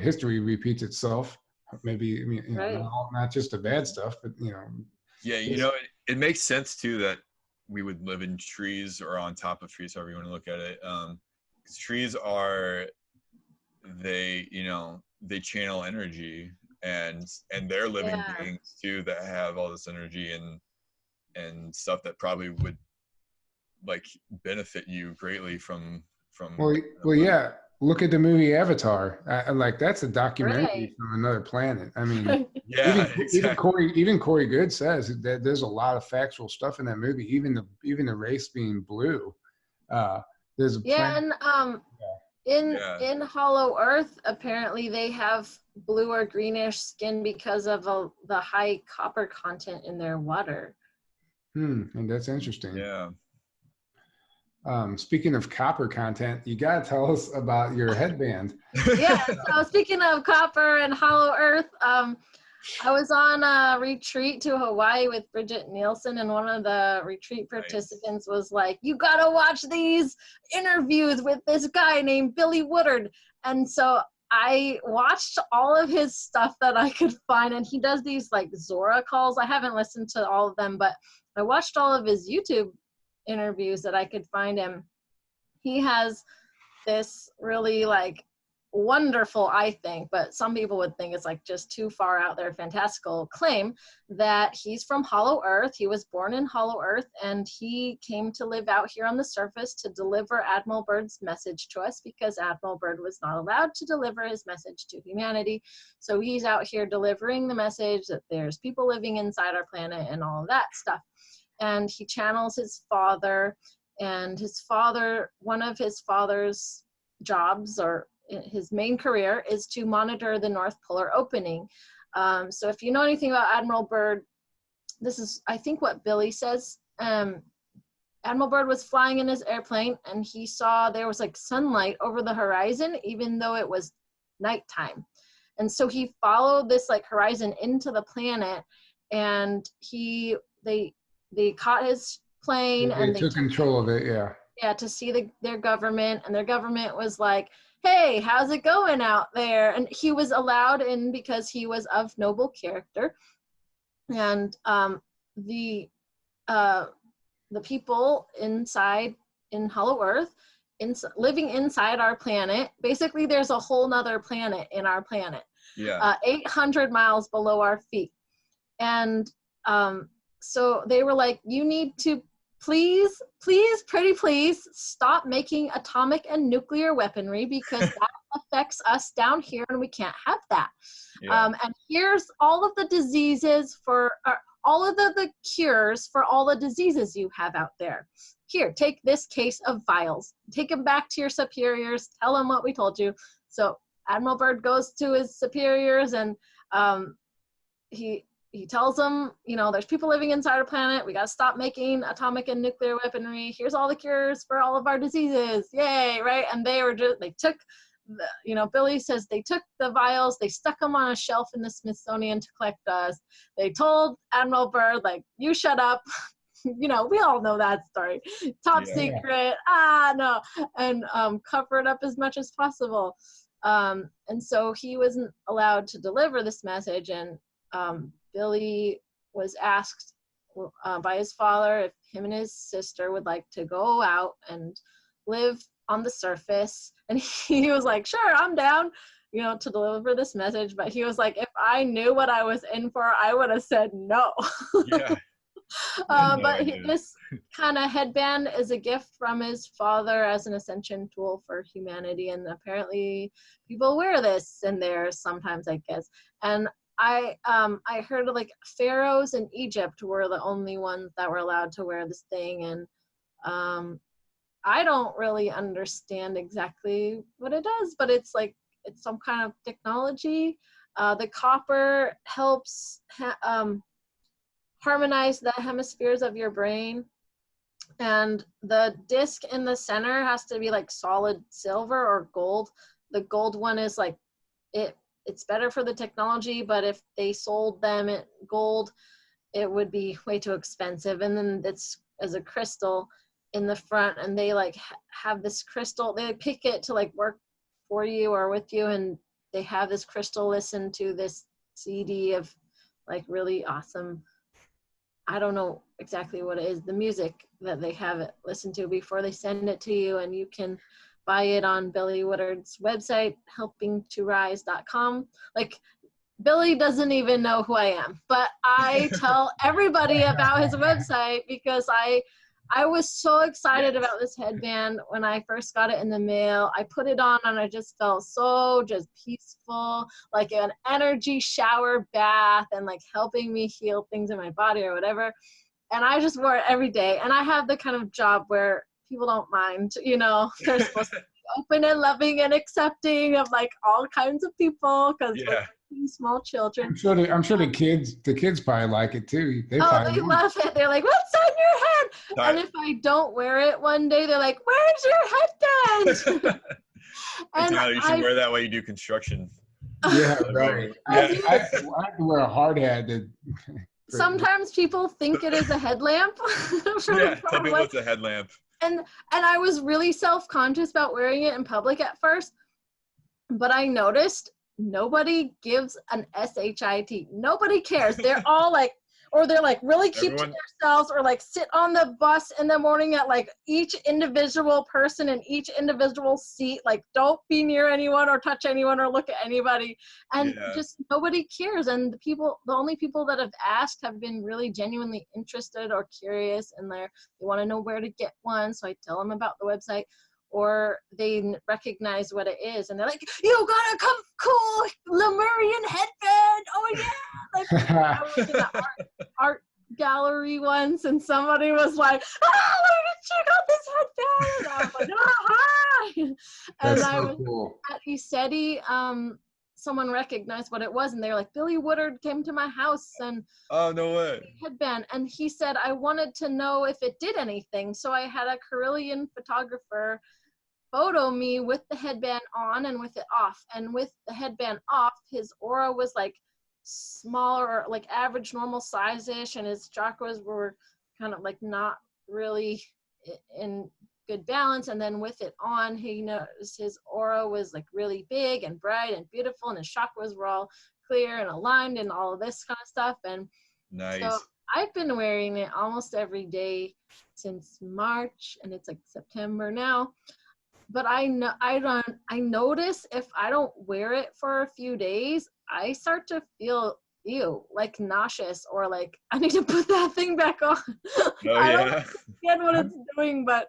history repeats itself. Maybe, Right. not just the bad stuff, but, Yeah, it makes sense too that we would live in trees or on top of trees, however you want to look at it. 'Cause trees they channel energy, and they're living beings too that have all this energy and stuff that probably would like benefit you greatly from. Well, yeah. Look at the movie Avatar. Like that's a documentary Right. from another planet. I mean, Yeah, exactly. even Corey Good says that there's a lot of factual stuff in that movie. Even the race being blue. There's a planet. And in Hollow Earth, apparently they have blue or greenish skin because of the high copper content in their water. And that's interesting. Yeah. Speaking of copper content, you got to tell us about your headband. Yeah. So speaking of copper and Hollow Earth, I was on a retreat to Hawaii with Bridget Nielsen, and one of the retreat participants was like, "You gotta watch these interviews with this guy named Billy Woodard." And so I watched all of his stuff that I could find, and he does these like Zora calls. I haven't listened to all of them, but I watched all of his YouTube interviews that I could find him. He has this really like wonderful, I think, but some people would think it's like just too far out there fantastical claim that he's from Hollow Earth. He was born in Hollow Earth, and he came to live out here on the surface to deliver Admiral Byrd's message to us, because Admiral Byrd was not allowed to deliver his message to humanity. So he's out here delivering the message that there's people living inside our planet and all of that stuff. And he channels his father, and his father, one of his father's jobs or his main career is to monitor the North Polar opening. So if you know anything about Admiral Byrd, this is, I think, what Billy says. Admiral Byrd was flying in his airplane, and he saw there was like sunlight over the horizon, even though it was nighttime. And so he followed this like horizon into the planet, and they caught his plane, and they took control of it. Yeah, to see their government, and their government was like, "Hey, how's it going out there?" And he was allowed in because he was of noble character. And the people inside in Hollow Earth, living inside our planet, basically there's a whole nother planet in our planet, 800 miles below our feet. And so they were like, "You need to please, pretty please stop making atomic and nuclear weaponry, because that affects us down here, and we can't have that. And here's all of the diseases all of the cures for all the diseases you have out there. Here, take this case of vials. Take them back to your superiors. Tell them what we told you." So Admiral Byrd goes to his superiors, and he tells them, there's people living inside our planet. We got to stop making atomic and nuclear weaponry. Here's all the cures for all of our diseases. Yay, right? And they took, Billy says they took the vials, they stuck them on a shelf in the Smithsonian to collect dust. They told Admiral Byrd, like, "You shut up." We all know that story. Top secret. No. And cover it up as much as possible. And so he wasn't allowed to deliver this message, and Billy was asked by his father if him and his sister would like to go out and live on the surface. And he was like, sure, I'm down, you know, to deliver this message. But he was like, if I knew what I was in for, I would have said no. Yeah. This kind of headband is a gift from his father as an ascension tool for humanity. And apparently people wear this in there sometimes, I guess. And I heard like pharaohs in Egypt were the only ones that were allowed to wear this thing. And I don't really understand exactly what it does, but it's like, it's some kind of technology. The copper helps harmonize the hemispheres of your brain. And the disc in the center has to be like solid silver or gold. The gold one is like, it's better for the technology, but if they sold them at gold, it would be way too expensive. And then it's as a crystal in the front, and they like have this crystal, they pick it to like work for you or with you, and they have this crystal listen to this CD of like really awesome, I don't know exactly what it is, the music that they have it listen to before they send it to you. And you can buy it on Billy Woodard's website, helpingtorise.com. Like, Billy doesn't even know who I am, but I tell everybody about his website because I was so excited about this headband when I first got it in the mail. I put it on and I just felt so just peaceful, like an energy shower bath, and like helping me heal things in my body or whatever. And I just wore it every day. And I have the kind of job where people don't mind, you know, they're supposed to be open and loving and accepting of like all kinds of people, because small children. I'm sure the kids probably like it too. They love it. They're like, what's on your head? And if I don't wear it one day, they're like, where's your headband? And Tyler, you should wear that while you do construction. Yeah, right. I have to wear a hard hat. Sometimes people think it is a headlamp. Yeah, tell people it's a headlamp. And I was really self-conscious about wearing it in public at first, but I noticed nobody gives an SHIT. Nobody cares. They're all like, or they're like really keep to themselves, or like sit on the bus in the morning at like each individual person in each individual seat, like don't be near anyone or touch anyone or look at anybody. And just nobody cares. And the only people that have asked have been really genuinely interested or curious, and they want to know where to get one. So I tell them about the website, or they recognize what it is, and they're like, you got a cool Lemurian headband. Oh yeah. Like, I was in an art gallery once, and somebody was like, check out this headband. And I was like, hi. And I was cool. At ECETI, someone recognized what it was, and they were like, Billy Woodard came to my house and oh no way headband, and he said I wanted to know if it did anything. So I had a Carillion photographer photo me with the headband on and with it off. And with the headband off, his aura was like smaller, like average normal size-ish, and his chakras were kind of like not really in good balance. And then with it on, he noticed his aura was like really big and bright and beautiful, and his chakras were all clear and aligned and all of this kind of stuff. And nice. So I've been wearing it almost every day since March, and it's like September now. But I notice if I don't wear it for a few days, I start to feel like nauseous, or like I need to put that thing back on. I don't understand what it's doing, but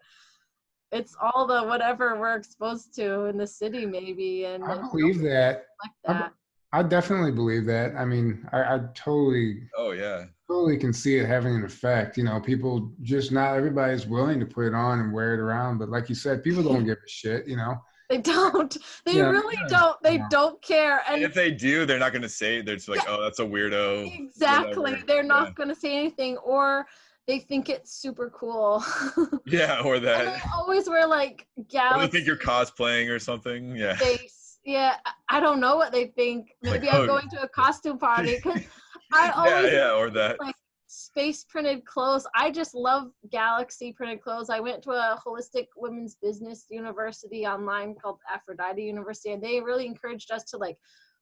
it's all the whatever we're exposed to in the city, maybe. And I believe that. Like that. I definitely believe that. I mean, I totally. Oh yeah. Totally can see it having an effect. You know, people just not everybody's willing to put it on and wear it around. But like you said, people don't give a shit. You know. They don't. They really don't. They don't care. And if they do, they're not going to say it. They're just like, oh, that's a weirdo. Exactly. Whatever. They're not going to say anything, or they think it's super cool. Yeah, or that. And they always wear like Galaxy. Or they think you're cosplaying or something. Yeah. Yeah, I don't know what they think. Maybe I'm going to a costume party, because I always or that. Like space printed clothes. I just love galaxy printed clothes. I went to a holistic women's business university online called Aphrodite University, and they really encouraged us to like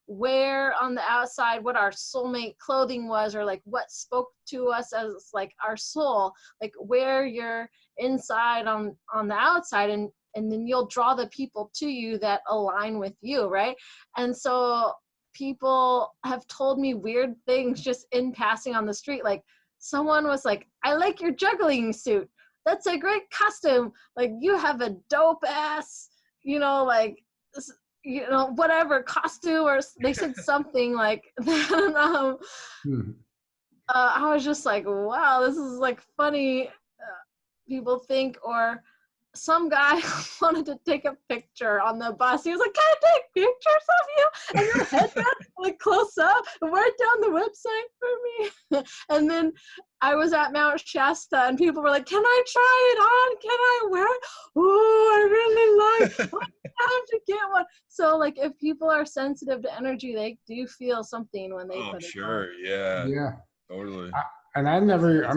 wear on the outside, what our soulmate clothing was, or like what spoke to us as like our soul, like wear your inside on the outside, and then you'll draw the people to you that align with you, right? And so people have told me weird things just in passing on the street. Like someone was like, I like your juggling suit, that's a great costume, like you have a dope ass, like, whatever costume, or they said something like that. I was just like, wow, this is like funny. People think, or some guy wanted to take a picture on the bus. He was like, can I take pictures of you and your headband like close up and write down the website for me? And then I was at Mount Shasta and people were like, can I try it on? Can I wear it? Oh, I really like it. I have to get one. So like if people are sensitive to energy, they do feel something when they put it on. Yeah, totally. I'm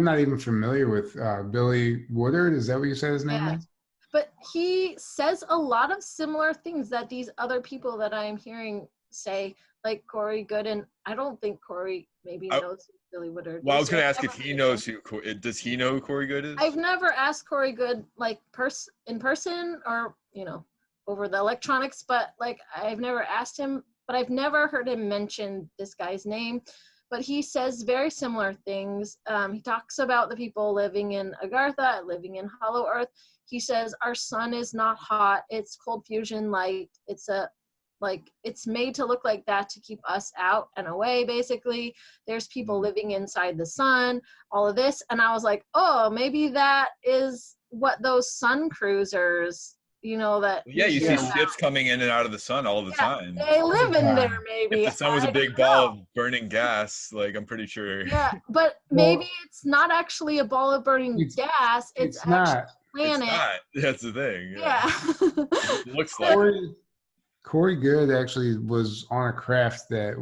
not even familiar with Billy Woodard. Is that what you said his name is? But he says a lot of similar things that these other people that I'm hearing say, like Corey Gooden. I don't think Corey maybe knows who Billy Woodard is. Well, I was going to ask if he knows who, does he know who Corey Good is? I've never asked Corey Good like in person or, over the electronics, but like I've never asked him, but I've never heard him mention this guy's name. But he says very similar things. He talks about the people living in Agartha, living in Hollow Earth. He says our sun is not hot; it's cold fusion light. It's it's made to look like that to keep us out and away. Basically, there's people living inside the sun. All of this, and I was like, oh, maybe that is what those sun cruisers. That you see ships coming in and out of the sun all the time. They live in there, maybe. If the sun was a big ball of burning gas, like I'm pretty sure. Yeah, but maybe it's not actually a ball of burning gas. It's actually not. A planet. It's not. That's the thing. Yeah. It looks like. Corey Good actually was on a craft that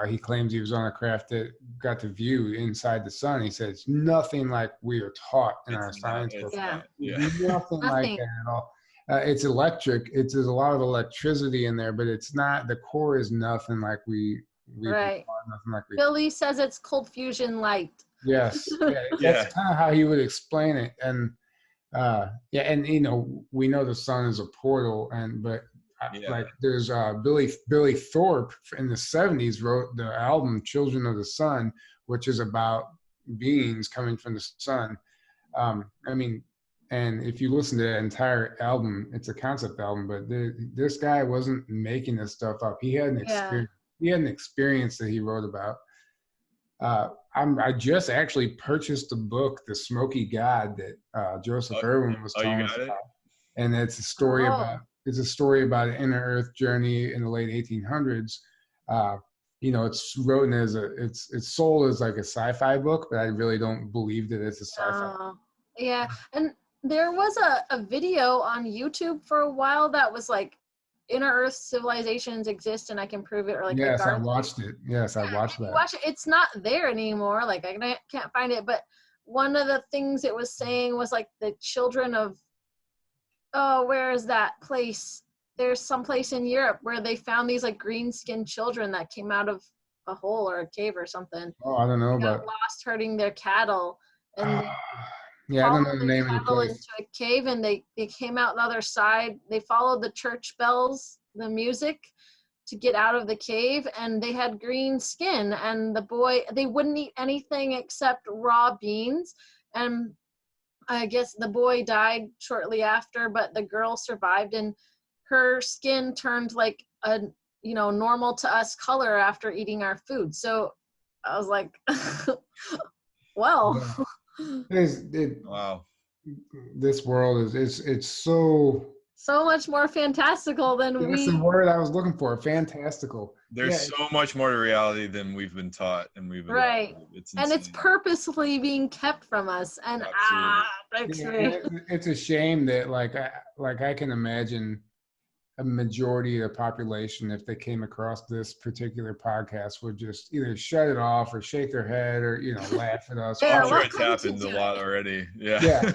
he claims he was on a craft that got to view inside the sun. He said it's nothing like we are taught in our science book. Nothing like that at all. It's electric. There's a lot of electricity in there, but it's not. The core is nothing like we right. Nothing like we. Billy says it's cold fusion light. Yes, that's kind of how he would explain it, and we know the sun is a portal, like there's Billy Thorpe in the 70s wrote the album Children of the Sun, which is about beings coming from the sun. And if you listen to that entire album, it's a concept album, but this guy wasn't making this stuff up. He had an experience. He had an experience that he wrote about. I just actually purchased the book, The Smoky God, that Joseph Irwin was telling us about. And it's a story about an inner earth journey in the late 1800s. It's written as it's sold as like a sci-fi book, but I really don't believe that it's a sci-fi. Yeah, and there was a video on YouTube for a while that was like inner earth civilizations exist and I can prove it, or like yes, I watched it. Yes, I watched that. Watch it. It's not there anymore. Like I can't find it, but one of the things it was saying was like the children of where is that place? There's some place in Europe where they found these like green-skinned children that came out of a hole or a cave or something. Oh, I don't know they about. got lost herding their cattle, and I don't know the name of the place. Into a cave, and they came out the other side. They followed the church bells, the music, to get out of the cave, and they had green skin. And they wouldn't eat anything except raw beans, and I guess the boy died shortly after, but the girl survived, and her skin turned like a normal to us color after eating our food. So I was like, well. Wow. This world it's so much more fantastical than that's the word I was looking for. Fantastical. There's so much more to reality than we've been taught, and we've been right. It's purposely being kept from us, and it's a shame that I can imagine a majority of the population, if they came across this particular podcast, would just either shut it off or shake their head or laugh at us. I'm sure it's happened a lot already. Yeah.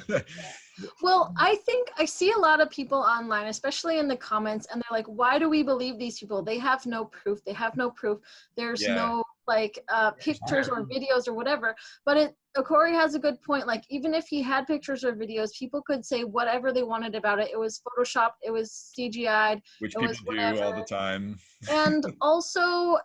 Well, I think I see a lot of people online, especially in the comments, and they're like, why do we believe these people? They have no proof. They have no proof. There's Yeah. no pictures or videos or whatever. But Corey has a good point. Like, even if he had pictures or videos, people could say whatever they wanted about it. It was Photoshopped. It was CGI'd. Which It people was do all whatever. the time. And also,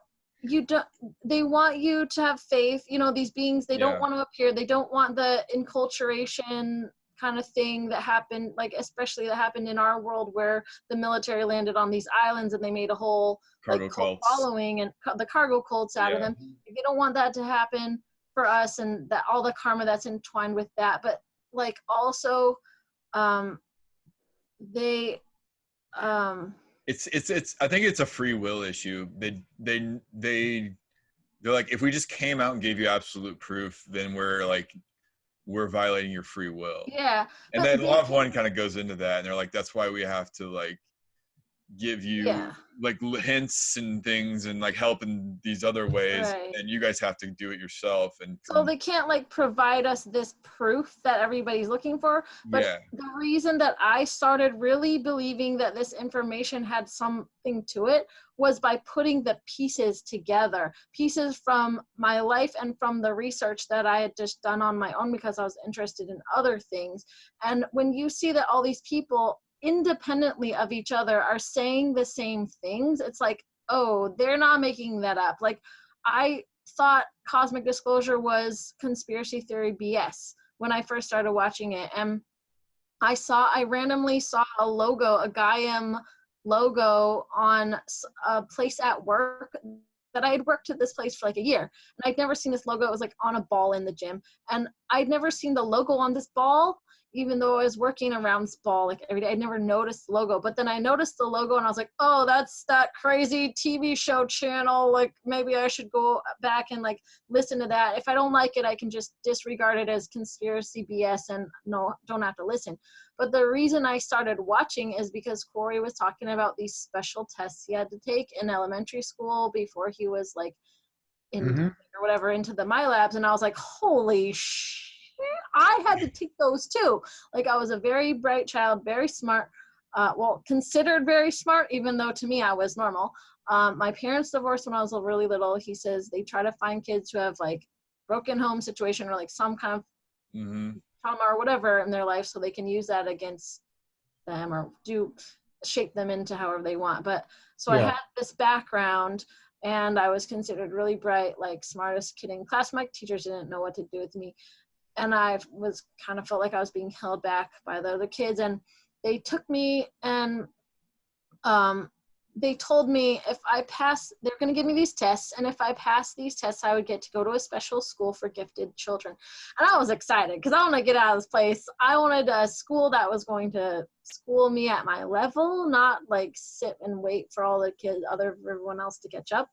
they want you to have faith. These beings, they don't Yeah. want to appear. They don't want the enculturation kind of thing that happened, like especially that happened in our world, where the military landed on these islands and they made a whole Cargo cult cults. following and the cargo cults out of them. They don't want that to happen for us, and that all the karma that's entwined with that. But like also, they it's I think it's a free will issue. They're like, if we just came out and gave you absolute proof, then we're violating your free will. Yeah. And then Law of One kind of goes into that, and they're like, that's why we have to like give you like hints and things and like help in these other ways, and you guys have to do it yourself. And so they can't like provide us this proof that everybody's looking for. But the reason that I started really believing that this information had something to it was by putting the pieces together, pieces from my life and from the research that I had just done on my own, because I was interested in other things. And when you see that all these people independently of each other are saying the same things, it's like, oh, they're not making that up. Like, I thought Cosmic Disclosure was conspiracy theory BS when I first started watching it. And I randomly saw a logo, a Gaiam logo on a place at work that I had worked at this place for like a year. And I'd never seen this logo. It was like on a ball in the gym. And I'd never seen the logo on this ball, even though I was working around this ball like every day. I'd never noticed the logo. But then I noticed the logo and I was like, oh, that's that crazy TV show channel. Like, maybe I should go back and like listen to that. If I don't like it, I can just disregard it as conspiracy BS and don't have to listen. But the reason I started watching is because Corey was talking about these special tests he had to take in elementary school before he was like in or whatever into the MyLabs. And I was like, holy shit, I had to take those too. Like, I was a very bright child, very smart, considered very smart, even though to me I was normal. My parents divorced when I was really little. He says they try to find kids who have like broken home situation or like some kind of trauma or whatever in their life, so they can use that against them or shape them into however they want. But so I had this background, and I was considered really bright, like smartest kid in class. My teachers didn't know what to do with me, and I was kind of felt like I was being held back by the other kids. And they took me and they told me if I pass, they're going to give me these tests. And if I pass these tests, I would get to go to a special school for gifted children. And I was excited because I want to get out of this place. I wanted a school that was going to school me at my level, not like sit and wait for all the kids, everyone else to catch up.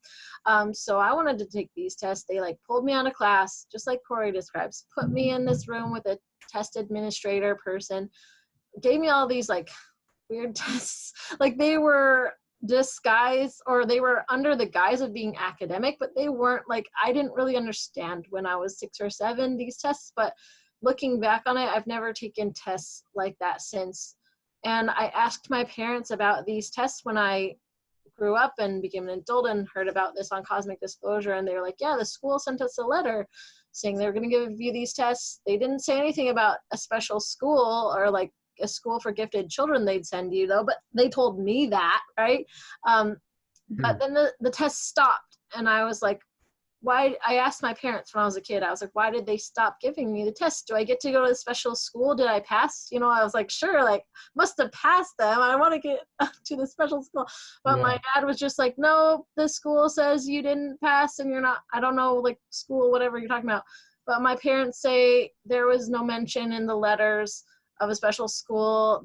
So I wanted to take these tests. They like pulled me out of class, just like Corey describes, put me in this room with a test administrator person, gave me all these like weird tests. Like, they were disguise, or they were under the guise of being academic, but they weren't. Like, I didn't really understand when I was 6 or 7 these tests, but looking back on it, I've never taken tests like that since. And I asked my parents about these tests when I grew up and became an adult and heard about this on Cosmic Disclosure, and they were like, yeah, the school sent us a letter saying they were going to give you these tests. They didn't say anything about a special school or like a school for gifted children they'd send you, though, but they told me that, right? But then the test stopped, and I was like, why? I asked my parents when I was a kid, I was like, why did they stop giving me the test? Do I get to go to the special school? Did I pass? I was like, sure, like, must have passed them. I want to get to the special school. But my dad was just like, no, the school says you didn't pass and you're not, I don't know, like, school, whatever you're talking about. But my parents say there was no mention in the letters of a special school.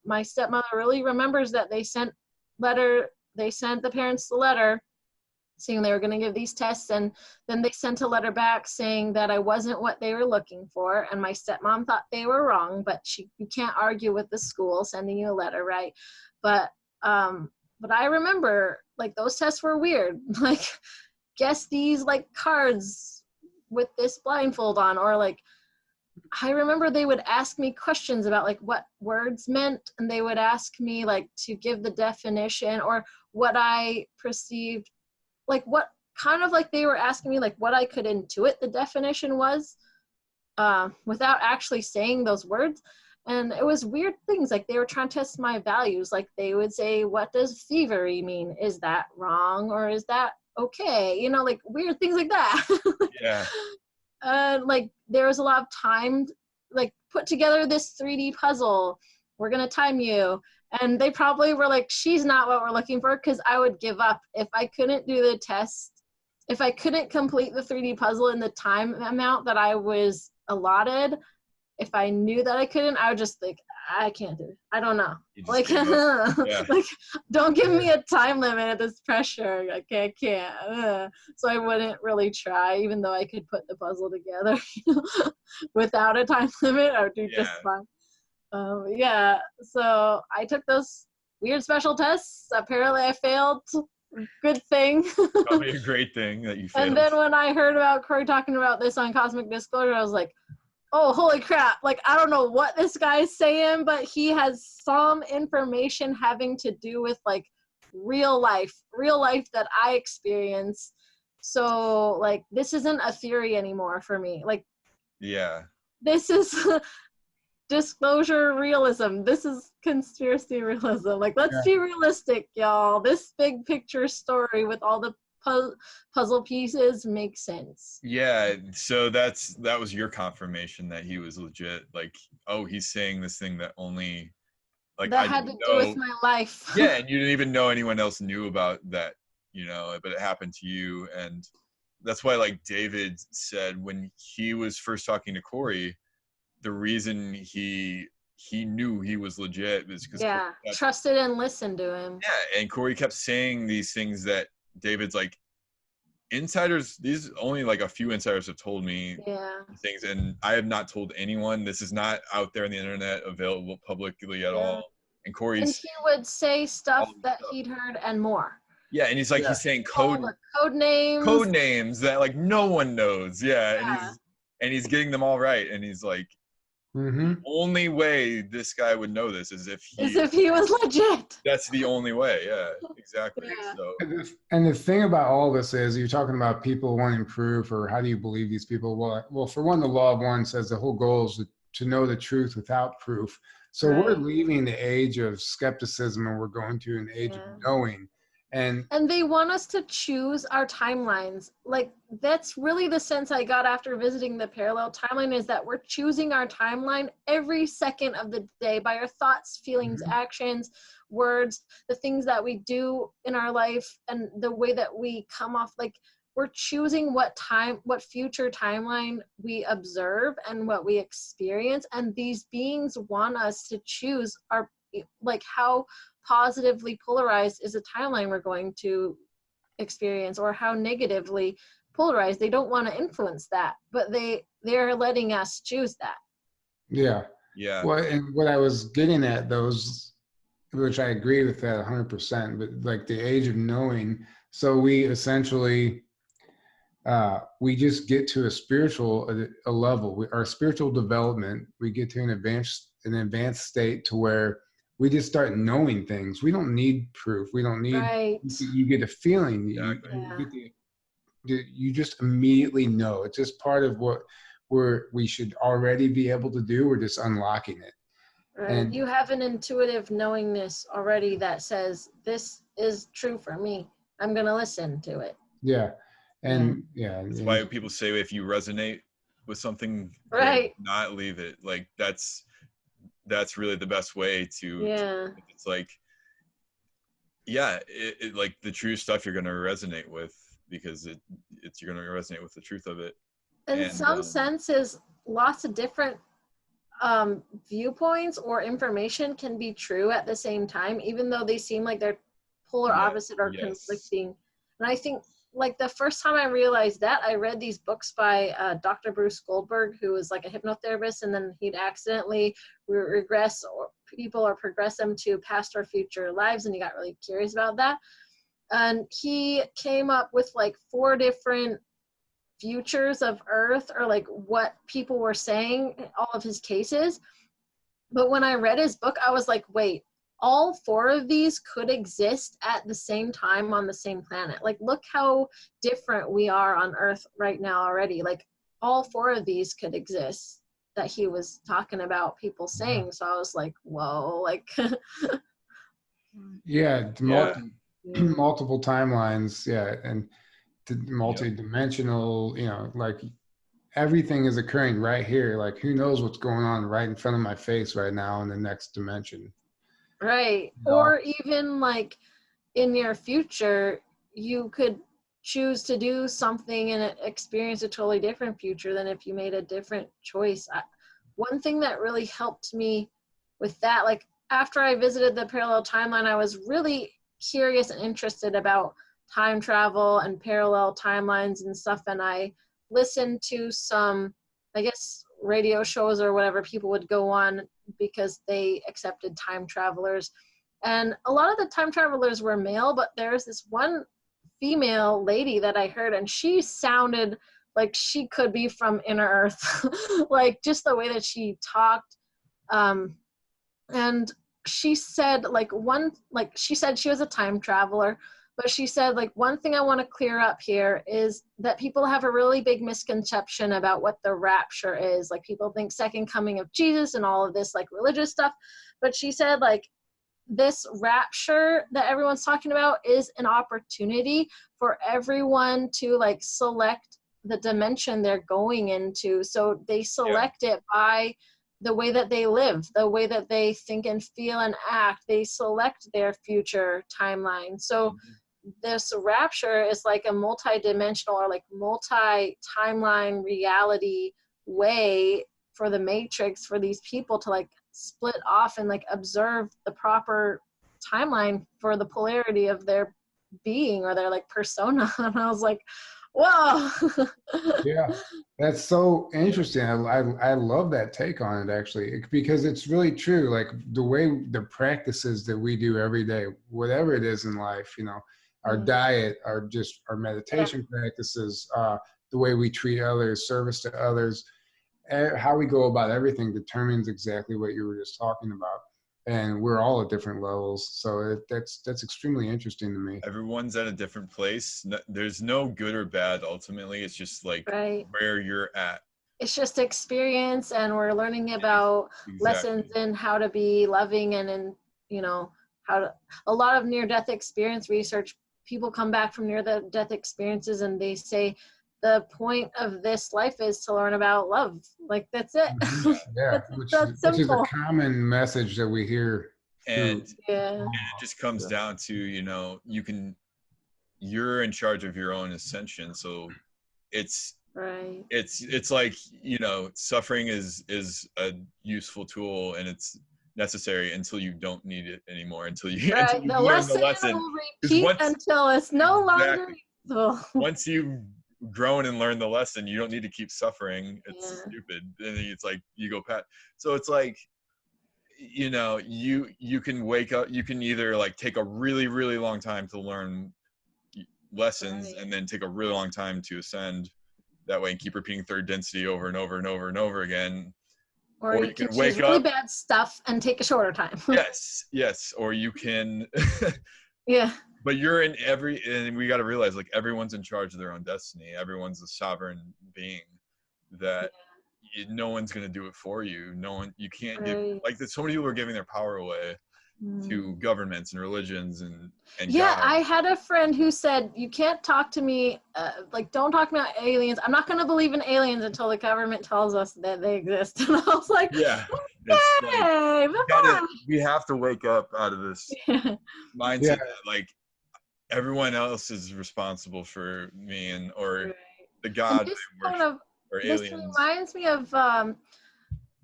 My stepmother really remembers that they sent the parents the letter saying they were going to give these tests, and then they sent a letter back saying that I wasn't what they were looking for, and my stepmom thought they were wrong, but you can't argue with the school sending you a letter, right? But I remember, like, those tests were weird. Like, guess these, like, cards with this blindfold on, or like I remember they would ask me questions about like what words meant, and they would ask me like to give the definition or what I perceived, like what kind of like they were asking me like what I could intuit the definition was, without actually saying those words. And it was weird things, like they were trying to test my values. Like they would say, what does thievery mean? Is that wrong or is that okay? You know, like weird things like that. Yeah. Like there was a lot of timed, like put together this 3D puzzle. We're gonna time you. And they probably were like, she's not what we're looking for, because I would give up if I couldn't do the test. If I couldn't complete the 3D puzzle in the time amount that I was allotted, if I knew that I couldn't, I would just think, I can't do it. I don't know. You just Like, gave up. Yeah. like, don't give me a time limit at this pressure. Like, I can't. So I wouldn't really try, even though I could put the puzzle together without a time limit. I would do just fine. Yeah. So I took those weird special tests. Apparently, I failed. Good thing. Probably a great thing that you failed. And then when I heard about Corey talking about this on Cosmic Disclosure, I was like, oh, holy crap. Like, I don't know what this guy's saying, but he has some information having to do with, like, real life that I experienced. So, like, this isn't a theory anymore for me. Like, yeah. This is disclosure realism. This is conspiracy realism. Like, let's be realistic, y'all. This big picture story with all the puzzle pieces makes sense. Yeah, so that was your confirmation that he was legit. Like, oh, he's saying this thing that only, like, that had to do with my life. Yeah, and you didn't even know anyone else knew about that, you know, but it happened to you. And that's why, like David said, when he was first talking to Corey, the reason he knew he was legit was because trusted and listened to him. Yeah, and Corey kept saying these things that David's like, insiders, these only like a few insiders have told me things, and I have not told anyone. This is not out there on the internet available publicly at all. And Corey's, and he would say stuff that he'd heard and more. Yeah, and he's like, he's saying code names that like no one knows. And he's getting them all right, and he's like, the only way this guy would know this is if he was legit. That's the only way. Yeah, exactly. So, and the thing about all this is, you're talking about people wanting proof, or how do you believe these people? Well, for one, the law of one says the whole goal is to know the truth without proof. So we're leaving the age of skepticism, and we're going to an age of knowing. And they want us to choose our timelines. Like, that's really the sense I got after visiting the parallel timeline, is that we're choosing our timeline every second of the day by our thoughts, feelings, actions, words, the things that we do in our life, and the way that we come off. Like, we're choosing what future timeline we observe and what we experience. And these beings want us to choose our, like, how positively polarized is a timeline we're going to experience, or how negatively polarized. They don't want to influence that, but they're letting us choose that. Yeah. Well, and what I was getting at, which I agree with that 100%, but like the age of knowing. So we essentially, we just get to a level, our spiritual development, we get to an advanced state to where we just start knowing things. We don't need proof. We don't need, you get a feeling. You just immediately know. It's just part of what we should already be able to do. We're just unlocking it. Right. And you have an intuitive knowingness already that says, this is true for me. I'm going to listen to it. Yeah. And that's why people say, if you resonate with something, not leave it. Like, that's really the best way to it's like, it like the true stuff you're going to resonate with, because you're going to resonate with the truth of it. In some senses, lots of different viewpoints or information can be true at the same time, even though they seem like they're polar opposite or conflicting. And I think, like, the first time I realized that, I read these books by Dr. Bruce Goldberg, who was like a hypnotherapist, and then he'd accidentally regress people or progress them to past or future lives, and he got really curious about that. And he came up with like 4 different futures of Earth or like what people were saying, all of his cases. But when I read his book, I was like, wait, all 4 of these could exist at the same time on the same planet. Like, look how different we are on Earth right now already. Like, all 4 of these could exist that he was talking about people saying. So I was like, whoa, like. Yeah, multiple timelines. Yeah, and multi-dimensional. You know, like everything is occurring right here. Like, who knows what's going on right in front of my face right now in the next dimension. Right. You know? Or even like in your future, you could choose to do something and experience a totally different future than if you made a different choice. One thing that really helped me with that, like after I visited the parallel timeline, I was really curious and interested about time travel and parallel timelines and stuff. And I listened to some, I guess, radio shows or whatever people would go on because they accepted time travelers. And a lot of the time travelers were male, but there's this one female lady that I heard, and she sounded like she could be from Inner Earth, like just the way that she talked. And she said she said she was a time traveler, but she said like, one thing I want to clear up here is that people have a really big misconception about what the rapture is. Like, people think second coming of Jesus and all of this like religious stuff. But she said like, this rapture that everyone's talking about is an opportunity for everyone to like select the dimension they're going into. So they select it by the way that they live, the way that they think and feel and act. They select their future timeline. So this rapture is like a multi-dimensional or like multi-timeline reality way for the Matrix, for these people to like split off and like observe the proper timeline for the polarity of their being or their like persona. And I was like, whoa. Yeah, that's so interesting. I love that take on it, actually, because it's really true. Like the way the practices that we do every day, whatever it is in life, you know, our diet, our meditation practices, the way we treat others, service to others, how we go about everything determines exactly what you were just talking about. And we're all at different levels. So that's extremely interesting to me. Everyone's at a different place. There's no good or bad. Ultimately, it's just like where you're at. It's just experience, and we're learning about lessons in how to be loving and in, you know, how to, a lot of near-death experience research, people come back from near-death experiences and they say, the point of this life is to learn about love. Like, that's it. Yeah, which is a common message that we hear. And it just comes down to, you know, you're in charge of your own ascension. So it's like, you know, suffering is a useful tool, and it's necessary until you don't need it anymore, until you learn the lesson will repeat until it's no longer useful. Once you've grown and learned the lesson, you don't need to keep suffering. It's stupid. And it's like you go pat. So it's like, you know, you can wake up, you can either like take a really, really long time to learn lessons and then take a really long time to ascend that way and keep repeating third density over and over and over and over again. Or you can wake up really bad stuff and take a shorter time. yes. Or you can yeah. But you're in and we got to realize, like, everyone's in charge of their own destiny. Everyone's a sovereign being that no one's going to do it for you. You can't give, like, so many people are giving their power away to governments and religions and God. I had a friend who said, you can't talk to me, like, don't talk about aliens. I'm not going to believe in aliens until the government tells us that they exist. And I was like, okay, like, we have to wake up out of this mindset that, like, everyone else is responsible for me or the God or aliens. This reminds me of,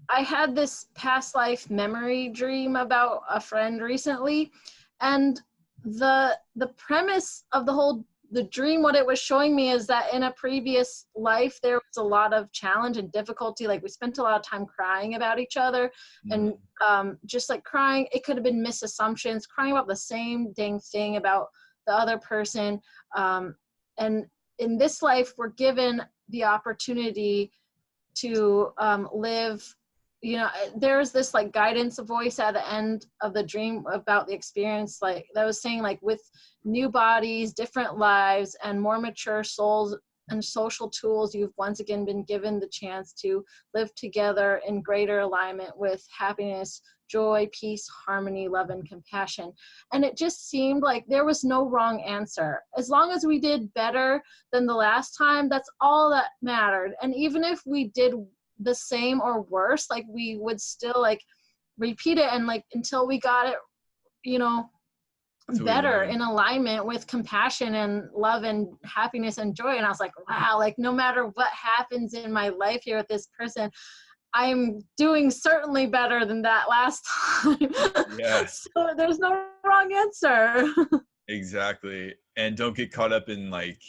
I had this past life memory dream about a friend recently, and the premise of the dream, what it was showing me is that in a previous life there was a lot of challenge and difficulty. Like, we spent a lot of time crying about each other and just like crying. It could have been misassumptions, crying about the same dang thing about the other person. And in this life we're given the opportunity to live, you know, there's this like guidance voice at the end of the dream about the experience, like that was saying like with new bodies, different lives, and more mature souls and social tools, you've once again been given the chance to live together in greater alignment with happiness, joy, peace, harmony, love, and compassion. And it just seemed like there was no wrong answer. As long as we did better than the last time, that's all that mattered. And even if we did the same or worse, like we would still like repeat it, and like until we got it, you know, better in alignment with compassion and love and happiness and joy. And I was like, wow, like no matter what happens in my life here with this person, I'm doing certainly better than that last time. Yes. So there's no wrong answer. Exactly. And don't get caught up in like,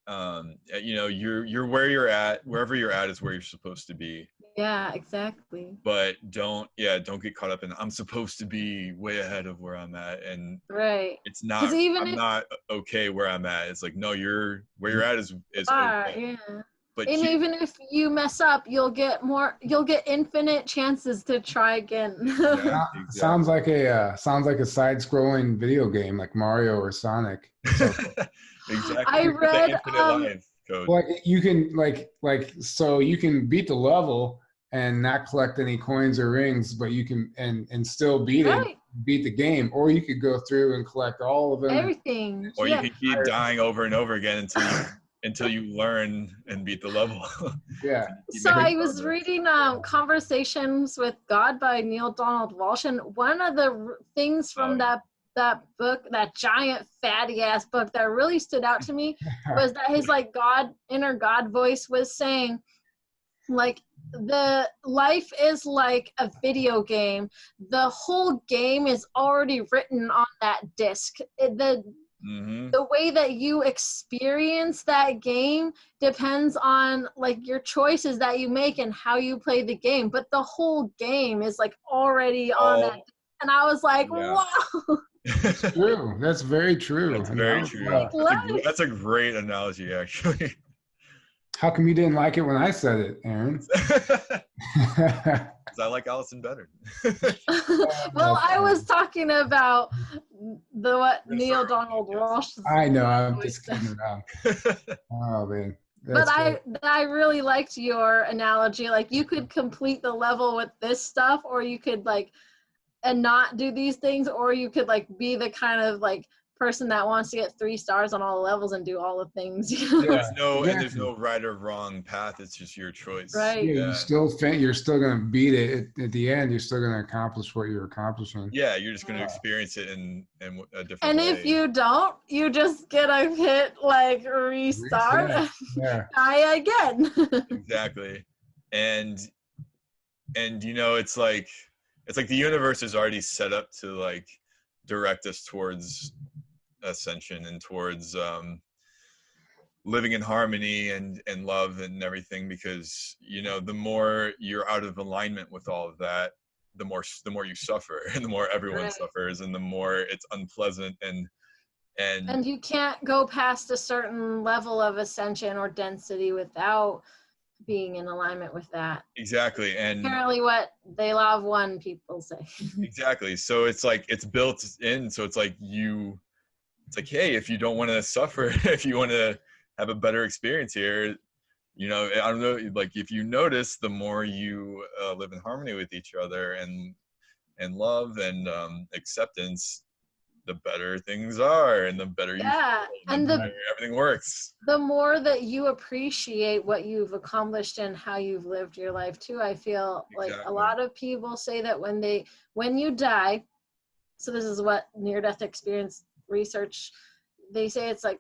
you know, you're where you're at, wherever you're at is where you're supposed to be. Yeah, exactly. But don't get caught up in, I'm supposed to be way ahead of where I'm at. And right. It's not, even I'm not okay where I'm at. It's like, no, where you're at is okay. Yeah. But and even if you mess up, you'll get infinite chances to try again. Yeah, exactly. Sounds like a side-scrolling video game like Mario or Sonic. So, exactly. I read life code. like you can so you can beat the level and not collect any coins or rings, but you can and still beat the game, or you could go through and collect all of them. Everything. Or you can keep dying over and over again until you learn and beat the level. Yeah. So I was reading Conversations with God by Neil Donald Walsh, and one of the things from that book, that giant fatty ass book, that really stood out to me was that his like inner God voice was saying, like, the life is like a video game. The whole game is already written on that disc. The way that you experience that game depends on like your choices that you make and how you play the game. But the whole game is like already on that disc. And I was like, wow. That's true. That's very true. That's very true. That's a great analogy, actually. How come you didn't like it when I said it, Aaron? Because I like Allison better. Well, I was talking about what Neil Donald Walsh. I know. I'm just kidding around. Oh man. But I really liked your analogy. Like you could complete the level with this stuff, or you could like and not do these things, or you could like be the kind of like person that wants to get 3 stars on all the levels and do all the things. There's no right or wrong path. It's just your choice. Right. Yeah, you're still gonna beat it at the end. You're still gonna accomplish what you're accomplishing. Yeah, you're just gonna experience it in a different and way. If you don't, you just get a hit like restart. Yeah. Try again. Exactly. And you know, it's like the universe is already set up to like direct us towards ascension and towards living in harmony and love and everything, because you know, the more you're out of alignment with all of that, the more you suffer, and the more everyone suffers, and the more it's unpleasant, and you can't go past a certain level of ascension or density without being in alignment with that. Exactly. And apparently what they love one people say. Exactly. So it's like it's built in. So it's like hey, if you don't want to suffer, if you want to have a better experience here, you know, I don't know, like if you notice, the more you live in harmony with each other and love and acceptance, the better things are, and the better you feel, and everything works. The more that you appreciate what you've accomplished and how you've lived your life too, I feel like a lot of people say that when you die, so this is what near-death experience research, they say it's like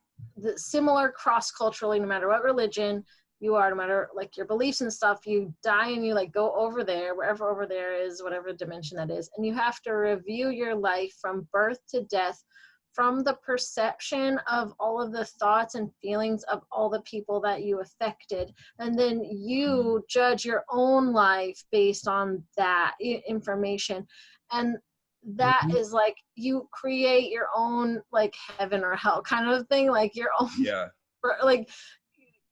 similar cross-culturally, no matter what religion you are, no matter like your beliefs and stuff, you die and you like go over there, wherever over there is, whatever dimension that is, and you have to review your life from birth to death, from the perception of all of the thoughts and feelings of all the people that you affected, and then you judge your own life based on that information. And that is like you create your own like heaven or hell kind of thing, like your own like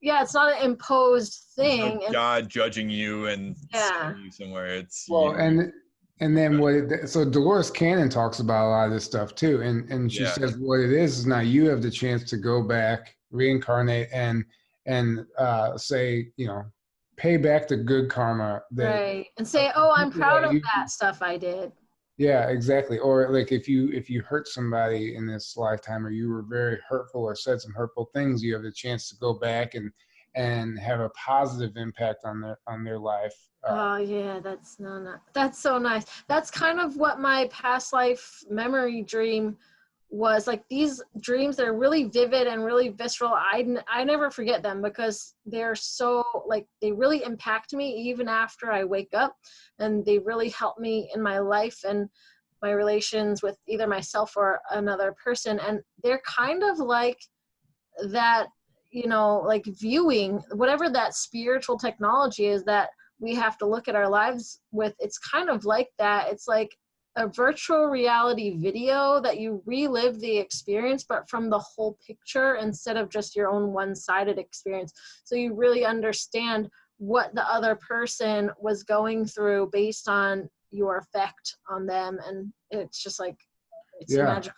yeah, it's not an imposed There's thing. no God judging you and Yeah. sending you somewhere. It's Well, you. and then so Dolores Cannon talks about a lot of this stuff too, and she Yeah. says what it is now you have the chance to go back, reincarnate, and say, you know, pay back the good karma that Right. And say, oh, I'm people proud that of you, that stuff I did. yeah, exactly. Or like if you hurt somebody in this lifetime, or you were very hurtful or said some hurtful things, you have the chance to go back and have a positive impact on their life. Oh yeah, that's so nice. That's kind of what my past life memory dream was. Like these dreams, they're really vivid and really visceral. I never forget them because they're so, like, they really impact me even after I wake up, and they really help me in my life and my relations with either myself or another person. And they're kind of like that, you know, like viewing whatever that spiritual technology is that we have to look at our lives with. It's kind of like that. It's like a virtual reality video that you relive the experience, but from the whole picture instead of just your own one-sided experience. So you really understand what the other person was going through based on your effect on them. And it's just like, it's magical.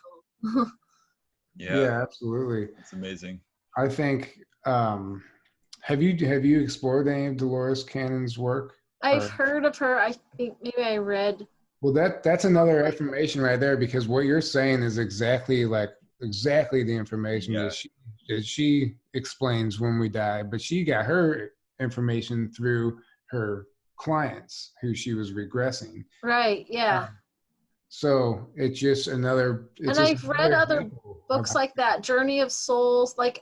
Yeah, absolutely. It's amazing. I think, have you explored any of Dolores Cannon's work? I've heard of her. I think maybe I read. Well, that's another information right there, because what you're saying is exactly the information that she explains when we die. But she got her information through her clients who she was regressing. Right. Yeah. So it's just another. And I've read other books like that, Journey of Souls. Like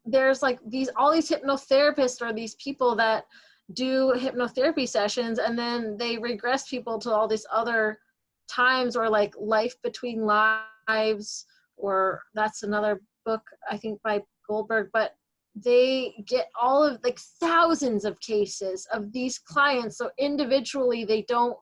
there's like all these hypnotherapists or these people that do hypnotherapy sessions, and then they regress people to all these other times, or like Life Between Lives, or that's another book I think by Goldberg. But they get all of like thousands of cases of these clients, so individually they don't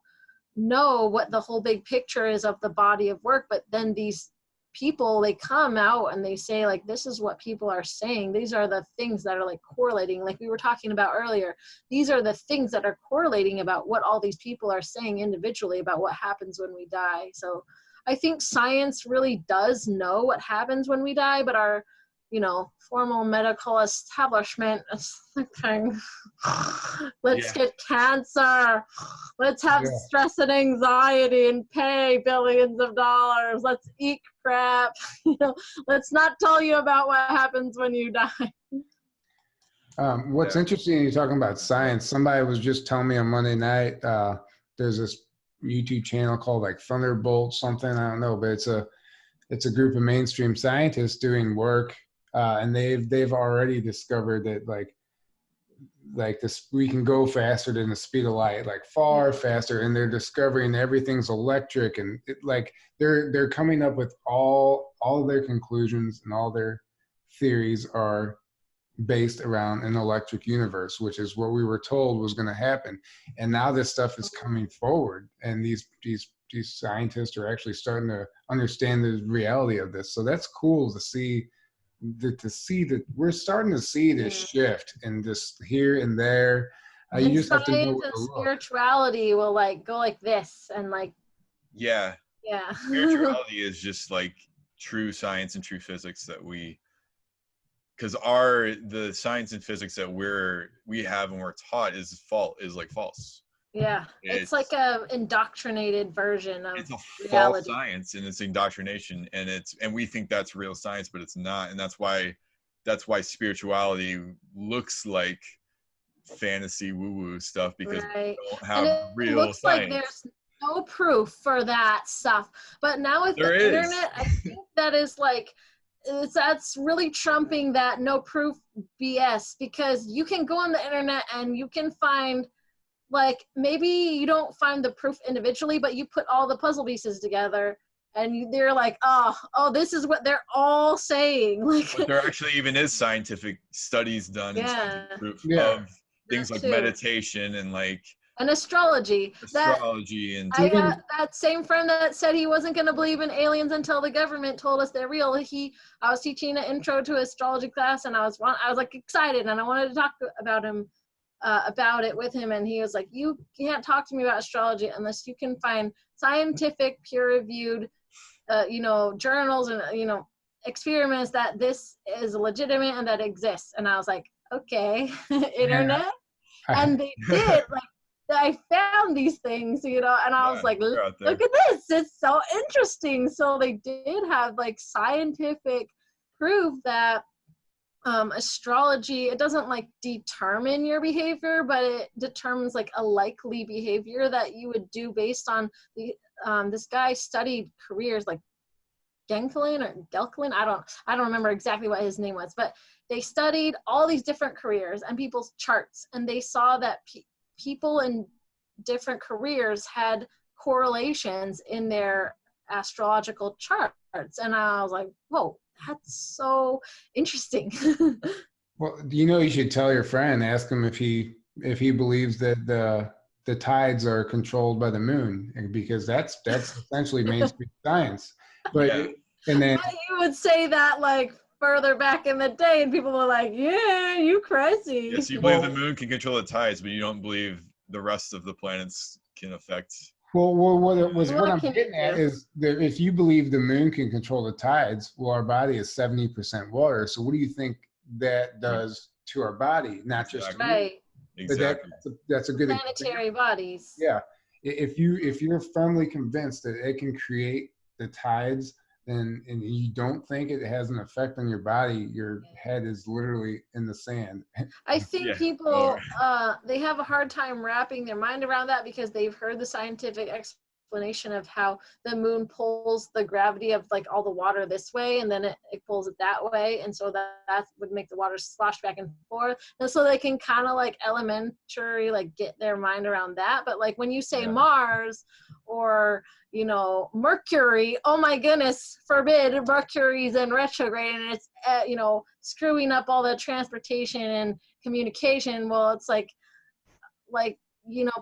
know what the whole big picture is of the body of work. But then these people, they come out and they say, like, this is what people are saying. These are the things that are like correlating, like we were talking about earlier. These are the things that are correlating about what all these people are saying individually about what happens when we die. So I think science really does know what happens when we die, but our, you know, formal medical establishment is thinking, let's get cancer, let's have stress and anxiety and pay billions of dollars, let's eat crap, you know, let's not tell you about what happens when you die. What's interesting, you're talking about science. Somebody was just telling me on Monday night, there's this YouTube channel called like Thunderbolt something, I don't know, but it's a group of mainstream scientists doing work. And they've already discovered that like this, we can go faster than the speed of light, like far faster. And they're discovering everything's electric, and they're coming up with all of their conclusions, and all their theories are based around an electric universe, which is what we were told was going to happen. And now this stuff is coming forward, and these scientists are actually starting to understand the reality of this. So that's cool to see. To see that we're starting to see this shift, and just here and there. You just have to know where to look. Spirituality will like go like this, and like spirituality is just like true science and true physics that because the science and physics that we have and we're taught is false. Yeah, it's like a indoctrinated version of it's a reality. False science, and it's indoctrination, and we think that's real science, but it's not. And that's why spirituality looks like fantasy woo-woo stuff, because we don't have real looks science. Like there's no proof for that stuff. But now with the internet, I think that is like that's really trumping that no proof BS, because you can go on the internet and you can find, like, maybe you don't find the proof individually, but you put all the puzzle pieces together, and they're like, oh, this is what they're all saying. Like, but there actually even is scientific studies done and scientific proof of things like meditation and like And astrology. Astrology and I got that same friend that said he wasn't going to believe in aliens until the government told us they're real. I was teaching an intro to astrology class, and I was like excited, and I wanted to talk about it with him, and he was like, "You can't talk to me about astrology unless you can find scientific, peer-reviewed, journals and experiments that this is legitimate and that exists." And I was like, "Okay, internet," and they did like. I found these things, and I was like, look at this. It's so interesting. So they did have like scientific proof that astrology, it doesn't like determine your behavior, but it determines like a likely behavior that you would do based on this guy studied careers like Gelkin, I don't remember exactly what his name was, but they studied all these different careers and people's charts, and they saw that people in different careers had correlations in their astrological charts. And I was like, whoa, that's so interesting. Well, you should tell your friend, ask him if he believes that the tides are controlled by the moon, because that's essentially mainstream science. But and then you would say that like further back in the day, and people were like, "Yeah, you crazy." Yes, you believe the moon can control the tides, but you don't believe the rest of the planets can affect. Well, what I'm getting at is that if you believe the moon can control the tides, well, our body is 70% water. So what do you think that does to our body? Not just right. Exactly. That's a good planetary bodies. Yeah, if you're firmly convinced that it can create the tides, and you don't think it has an effect on your body, your head is literally in the sand. I think people, they have a hard time wrapping their mind around that because they've heard the scientific explanation of how the moon pulls the gravity of like all the water this way, and then it pulls it that way. And so that would make the water slosh back and forth. And so they can kind of like elementary, like get their mind around that. But like when you say Mars or, Mercury, oh my goodness, forbid, Mercury's in retrograde and it's, screwing up all the transportation and communication. Well, it's like,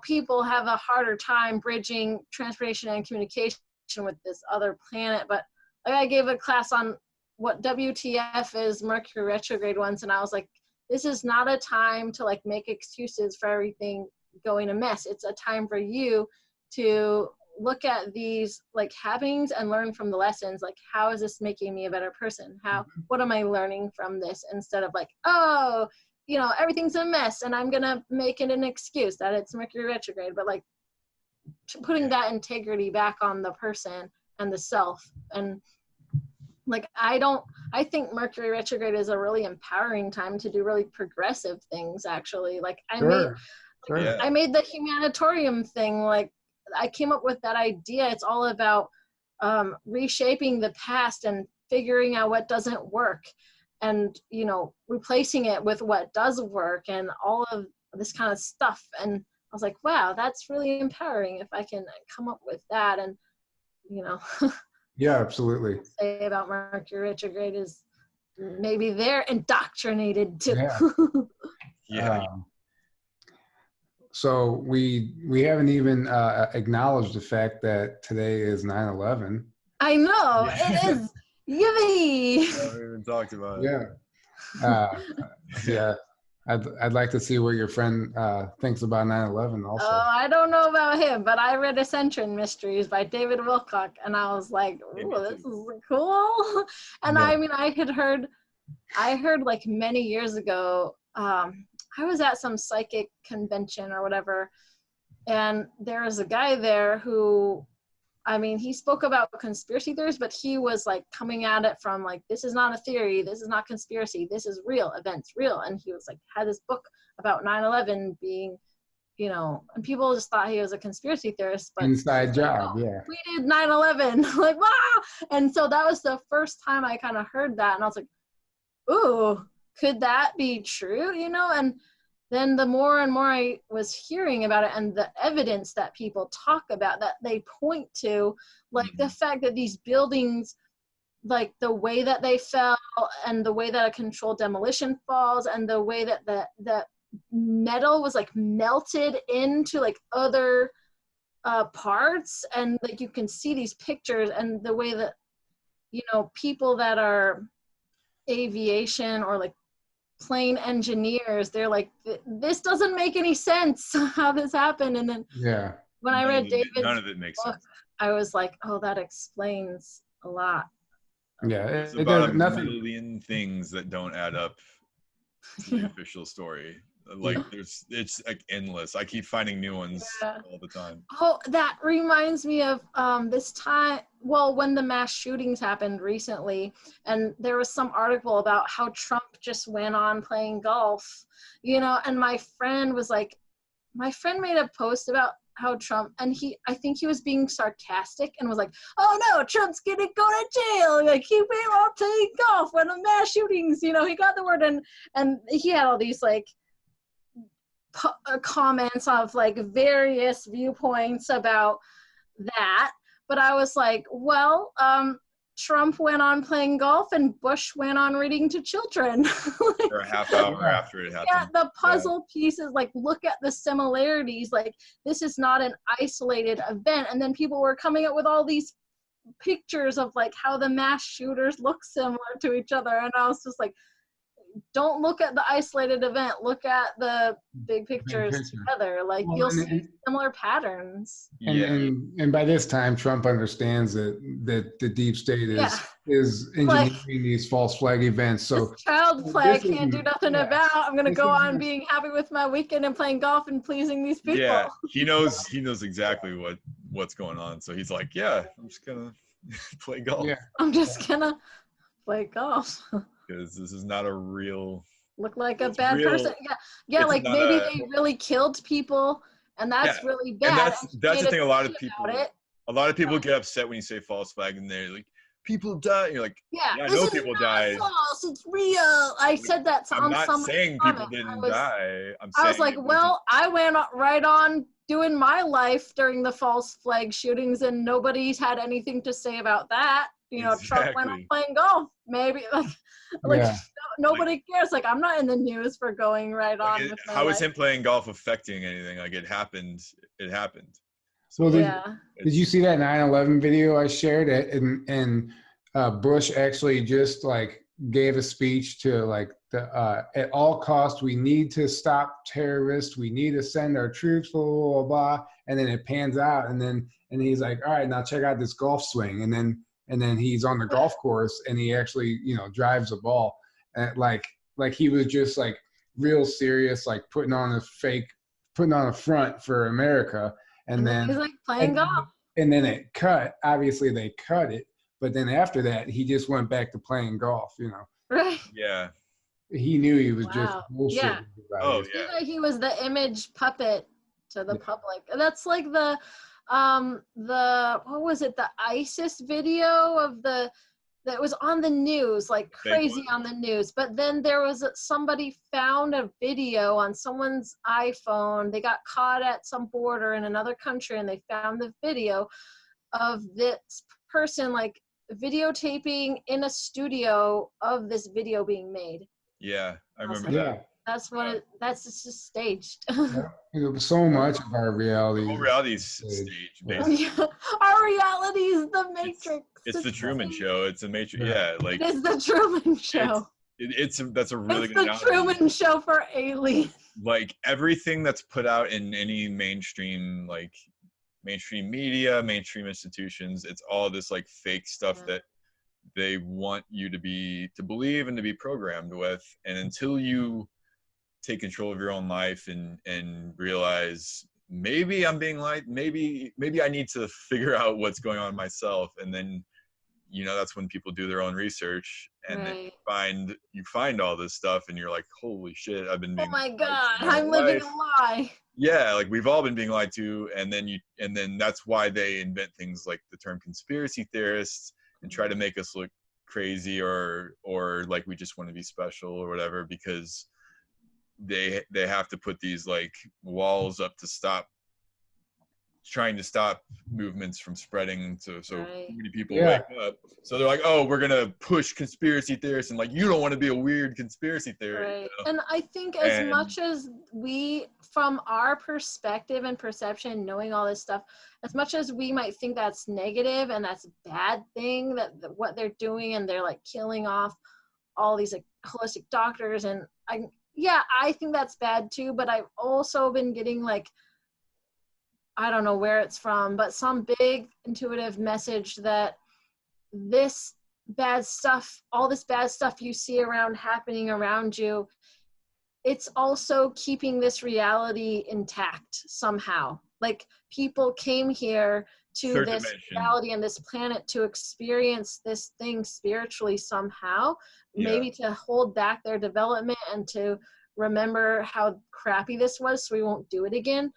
people have a harder time bridging transportation and communication with this other planet. But like, I gave a class on what WTF is Mercury retrograde once, and I was like, this is not a time to like make excuses for everything going a mess. It's a time for you to look at these like happenings and learn from the lessons. Like, how is this making me a better person? What am I learning from this? Instead of like, oh, everything's a mess and I'm gonna make it an excuse that it's Mercury retrograde. But like putting that integrity back on the person and the self. And like, I think Mercury retrograde is a really empowering time to do really progressive things, actually. Like I made the humanitarian thing. Like I came up with that idea. It's all about reshaping the past and figuring out what doesn't work and, replacing it with what does work and all of this kind of stuff. And I was like, wow, that's really empowering if I can come up with that. And, yeah, absolutely. Say about Mercury retrograde is maybe they're indoctrinated too. Yeah. So we haven't even acknowledged the fact that today is 9/11. I know, it is. Yippee! We haven't even talked about it. Yeah. I'd like to see what your friend thinks about 9/11 also. Oh, I don't know about him, but I read Ascension Mysteries by David Wilcock, and I was like, "Ooh, this is cool." And I mean, I heard like many years ago. I was at some psychic convention or whatever, and there was a guy there who, I mean, he spoke about conspiracy theories, but he was like coming at it from like, this is not a theory, this is not conspiracy, this is real events, real. And he was like, had this book about 9/11 being, and people just thought he was a conspiracy theorist. But inside job, we did 9/11, like, wow. And so that was the first time I kind of heard that, and I was like, ooh, could that be true, And then the more and more I was hearing about it and the evidence that people talk about, that they point to, like the fact that these buildings, like the way that they fell and the way that a controlled demolition falls and the way that metal was like melted into like other parts, and like you can see these pictures, and the way that, you know, people that are aviation or like plane engineers, they're like, this doesn't make any sense how this happened. And then Yeah. when I read None David's of it makes book, sense. I was like, oh, that explains a lot. Yeah. There's It about does a nothing. million things that don't add up to the official story. Like it's like endless. I keep finding new ones all the time. Oh, that reminds me of this time, well, when the mass shootings happened recently, and there was some article about how Trump just went on playing golf, you know, and my friend made a post about how Trump, and I think he was being sarcastic and was like, oh no, Trump's gonna go to jail, like he went on playing golf when the mass shootings, you know, he got the word, and he had all these like comments of like various viewpoints about that. But I was like, well, Trump went on playing golf and Bush went on reading to children. Like, or a half hour after it happened. Yeah, the puzzle pieces, like look at the similarities, like this is not an isolated event. And then people were coming up with all these pictures of like how the mass shooters look similar to each other, and I was just like, don't look at the isolated event, look at the big pictures together, like you'll see similar patterns. And by this time Trump understands that the deep state is engineering these false flag events. So this child flag can't do nothing about. I'm gonna go on being happy with my weekend and playing golf and pleasing these people. Yeah, he knows exactly what's going on. So he's like, yeah, I'm just gonna play golf. Yeah. I'm just gonna play golf. Because this is not a real, look like a bad person. Yeah, like maybe they really killed people, and that's really bad. And that's the thing. A lot of people get upset when you say false flag, and they're like, people die. And you're like, yeah, I know people died. False, it's real. I said that I'm not saying people didn't die. I was like, well, I went right on doing my life during the false flag shootings, and nobody's had anything to say about that. You know, Trump went on playing golf. Maybe nobody cares. Like, I'm not in the news for going right on with my how is life. him playing golf affecting anything? Like, it happened. So, well, did you see that 9/11 video I shared? And Bush actually just like gave a speech to like at all costs we need to stop terrorists. We need to send our troops. Blah blah blah. Blah. And then it pans out, and he's like, all right, now check out this golf swing, and then he's on the golf course, and he actually, you know, drives a ball, and like he was just like real serious, like putting on a front for America, and then he's like playing golf. And then obviously they cut it, but then after that he just went back to playing golf, you know. Right. Yeah. He knew he was just bullshit. Yeah. Oh yeah. He was the image puppet to the public. That's like the what was it, the ISIS video of that was on the news, like crazy on the news. But then there was somebody found a video on someone's iPhone. They got caught at some border in another country, and they found the video of this person like videotaping in a studio of this video being made. Yeah, I remember that. That's just staged. So much of our reality. The whole reality's staged, basically. Our reality is the Matrix. It's the Truman Show. It's a Matrix. Yeah, like it is the Truman Show. That's a really good analogy. It's the Truman Show for aliens. Like everything that's put out in any mainstream media, mainstream institutions, it's all this like fake stuff that they want you to believe and to be programmed with. And until you take control of your own life and realize maybe I'm being lied, maybe I need to figure out what's going on myself, and then, you know, that's when people do their own research, and then you find all this stuff, and you're like, holy shit, I've been being my God, I'm living a lie. Yeah, like we've all been being lied to, and then that's why they invent things like the term conspiracy theorists and try to make us look crazy or like we just want to be special or whatever, because they have to put these like walls up to stop trying to stop movements from spreading so Right. many people Yeah. wake up. So they're like, oh, we're gonna push conspiracy theorists, and like, you don't want to be a weird conspiracy theory. Right. You know? And I think as And much as we, from our perspective and perception, knowing all this stuff, as much as we might think that's negative and that's a bad thing, that what they're doing, and they're like killing off all these like holistic doctors, and I think that's bad too, but I've also been getting like, I don't know where it's from, but some big intuitive message that this bad stuff, all this bad stuff you see around happening around you, it's also keeping this reality intact somehow. Like people came here to third this dimension. reality and this planet to experience this thing spiritually somehow, maybe to hold back their development and to remember how crappy this was so we won't do it again.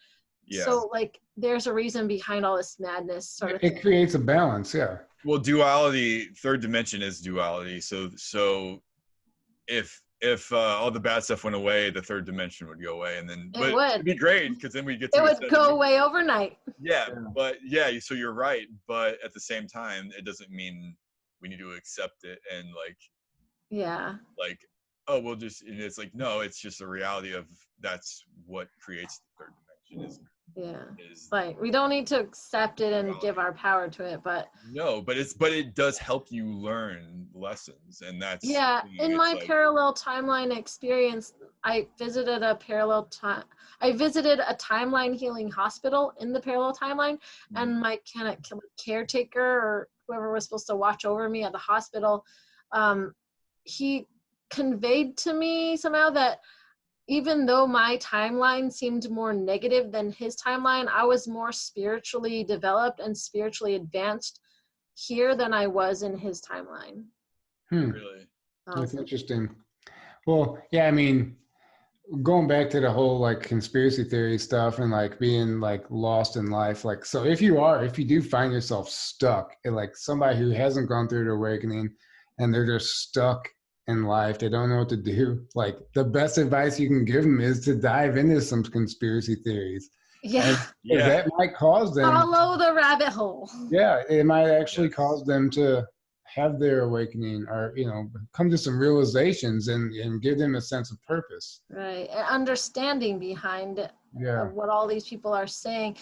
Yeah. So like there's a reason behind all this madness sort of It thing. creates a balance. Yeah. Well, duality, third dimension is duality. So if all the bad stuff went away, the third dimension would go away, and then It would. it'd be great because then we get to It would ascend go to- away overnight. Yeah, but yeah, so you're right, but at the same time, it doesn't mean we need to accept it and like oh, we'll just, and it's like, no, it's just a reality of that's what creates the third dimension is Like we don't need to accept it and reality. give our power to it, but No, but it does help you learn lessons, and that's in my parallel timeline experience, I visited a timeline healing hospital in the parallel timeline, and my caretaker or whoever was supposed to watch over me at the hospital, he conveyed to me somehow that even though my timeline seemed more negative than his timeline, I was more spiritually developed and spiritually advanced here than I was in his timeline. Really? That's interesting. Well, yeah, I mean, going back to the whole like conspiracy theory stuff and like being like lost in life, like, so if you do find yourself stuck, like somebody who hasn't gone through the awakening and they're just stuck in life, they don't know what to do, like the best advice you can give them is to dive into some conspiracy theories. Yeah. That might cause them follow the rabbit hole. Yeah, it might actually cause them to have their awakening, or come to some realizations and give them a sense of purpose. Right, and understanding behind what all these people are saying.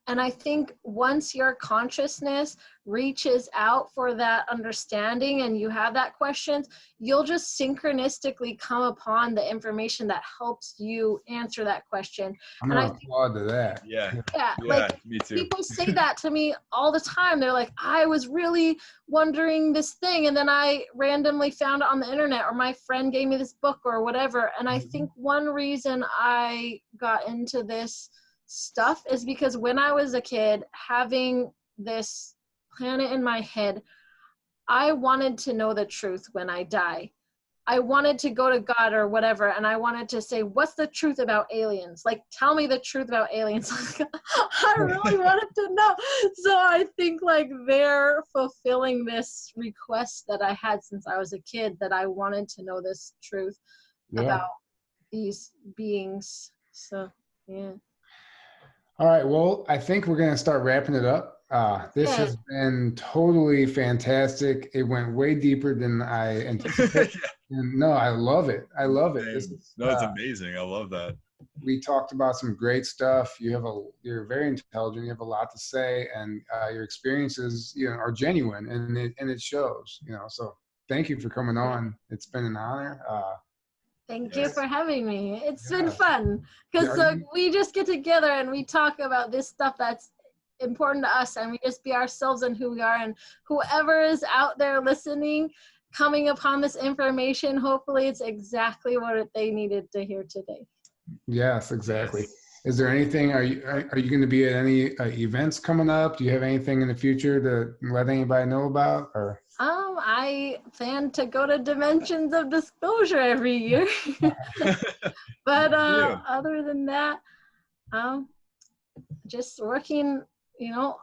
And I think once your consciousness reaches out for that understanding and you have that questions, you'll just synchronistically come upon the information that helps you answer that question. I'm going to applaud to that. Yeah, like me too. People say that to me all the time. They're like, I was really wondering this thing, and then I randomly found it on the internet, or my friend gave me this book or whatever. And I think one reason I got into this stuff is because when I was a kid, having this planet in my head, I wanted to know the truth when I die. I wanted to go to God or whatever, and I wanted to say, what's the truth about aliens? Like, tell me the truth about aliens. I really wanted to know. So I think like they're fulfilling this request that I had since I was a kid, that I wanted to know this truth about these beings. So yeah. All right, well, I think we're going to start wrapping it up. This has been totally fantastic. It went way deeper than I anticipated. And no, I love it. I love it. It's amazing. I love that. We talked about some great stuff. You're very intelligent. You have a lot to say, and your experiences, are genuine, and it shows. So thank you for coming on. It's been an honor. Thank you for having me. It's been fun because we just get together and we talk about this stuff that's important to us, and we just be ourselves and who we are, and whoever is out there listening, coming upon this information, hopefully it's exactly what they needed to hear today. Yes, exactly. Is there anything, are you going to be at any events coming up? Do you have anything in the future to let anybody know about? Or I plan to go to Dimensions of Disclosure every year. But other than that, just working,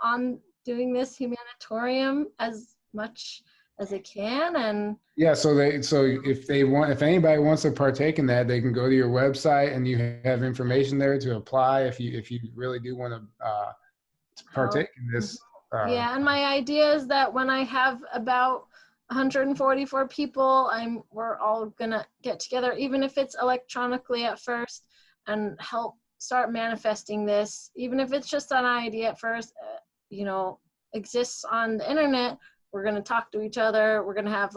on doing this humanitarian as much as it can. And if anybody wants to partake in that, they can go to your website and you have information there to apply if you really do want partake in this. Yeah, and my idea is that when I have about 144 people, we're all gonna get together, even if it's electronically at first, and help start manifesting this. Even if it's just an idea at first, exists on the internet. We're gonna talk to each other. We're gonna have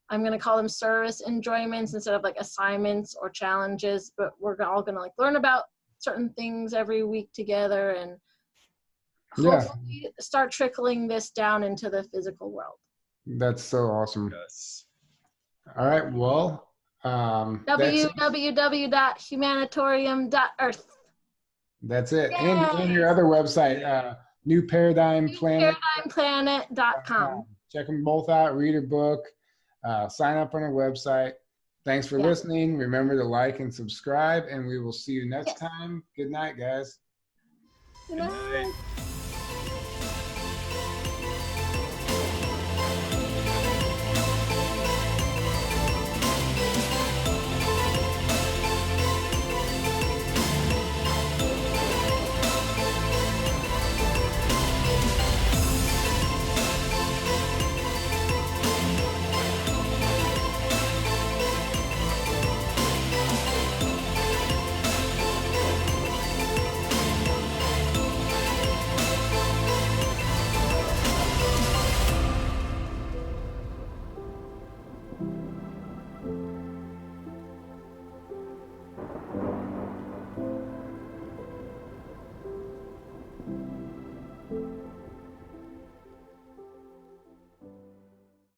I'm gonna call them service enjoyments instead of assignments or challenges. But we're all gonna learn about certain things every week together, and hopefully start trickling this down into the physical world. That's so awesome. Yes. All right. Well, www.humanitorium.earth. That's it. Yay! And your other website, New Paradigm Planet. ParadigmPlanet.com. Check them both out. Read her book. Sign up on her website. Thanks for listening. Remember to like and subscribe, and we will see you next time. Good night, guys. Good night.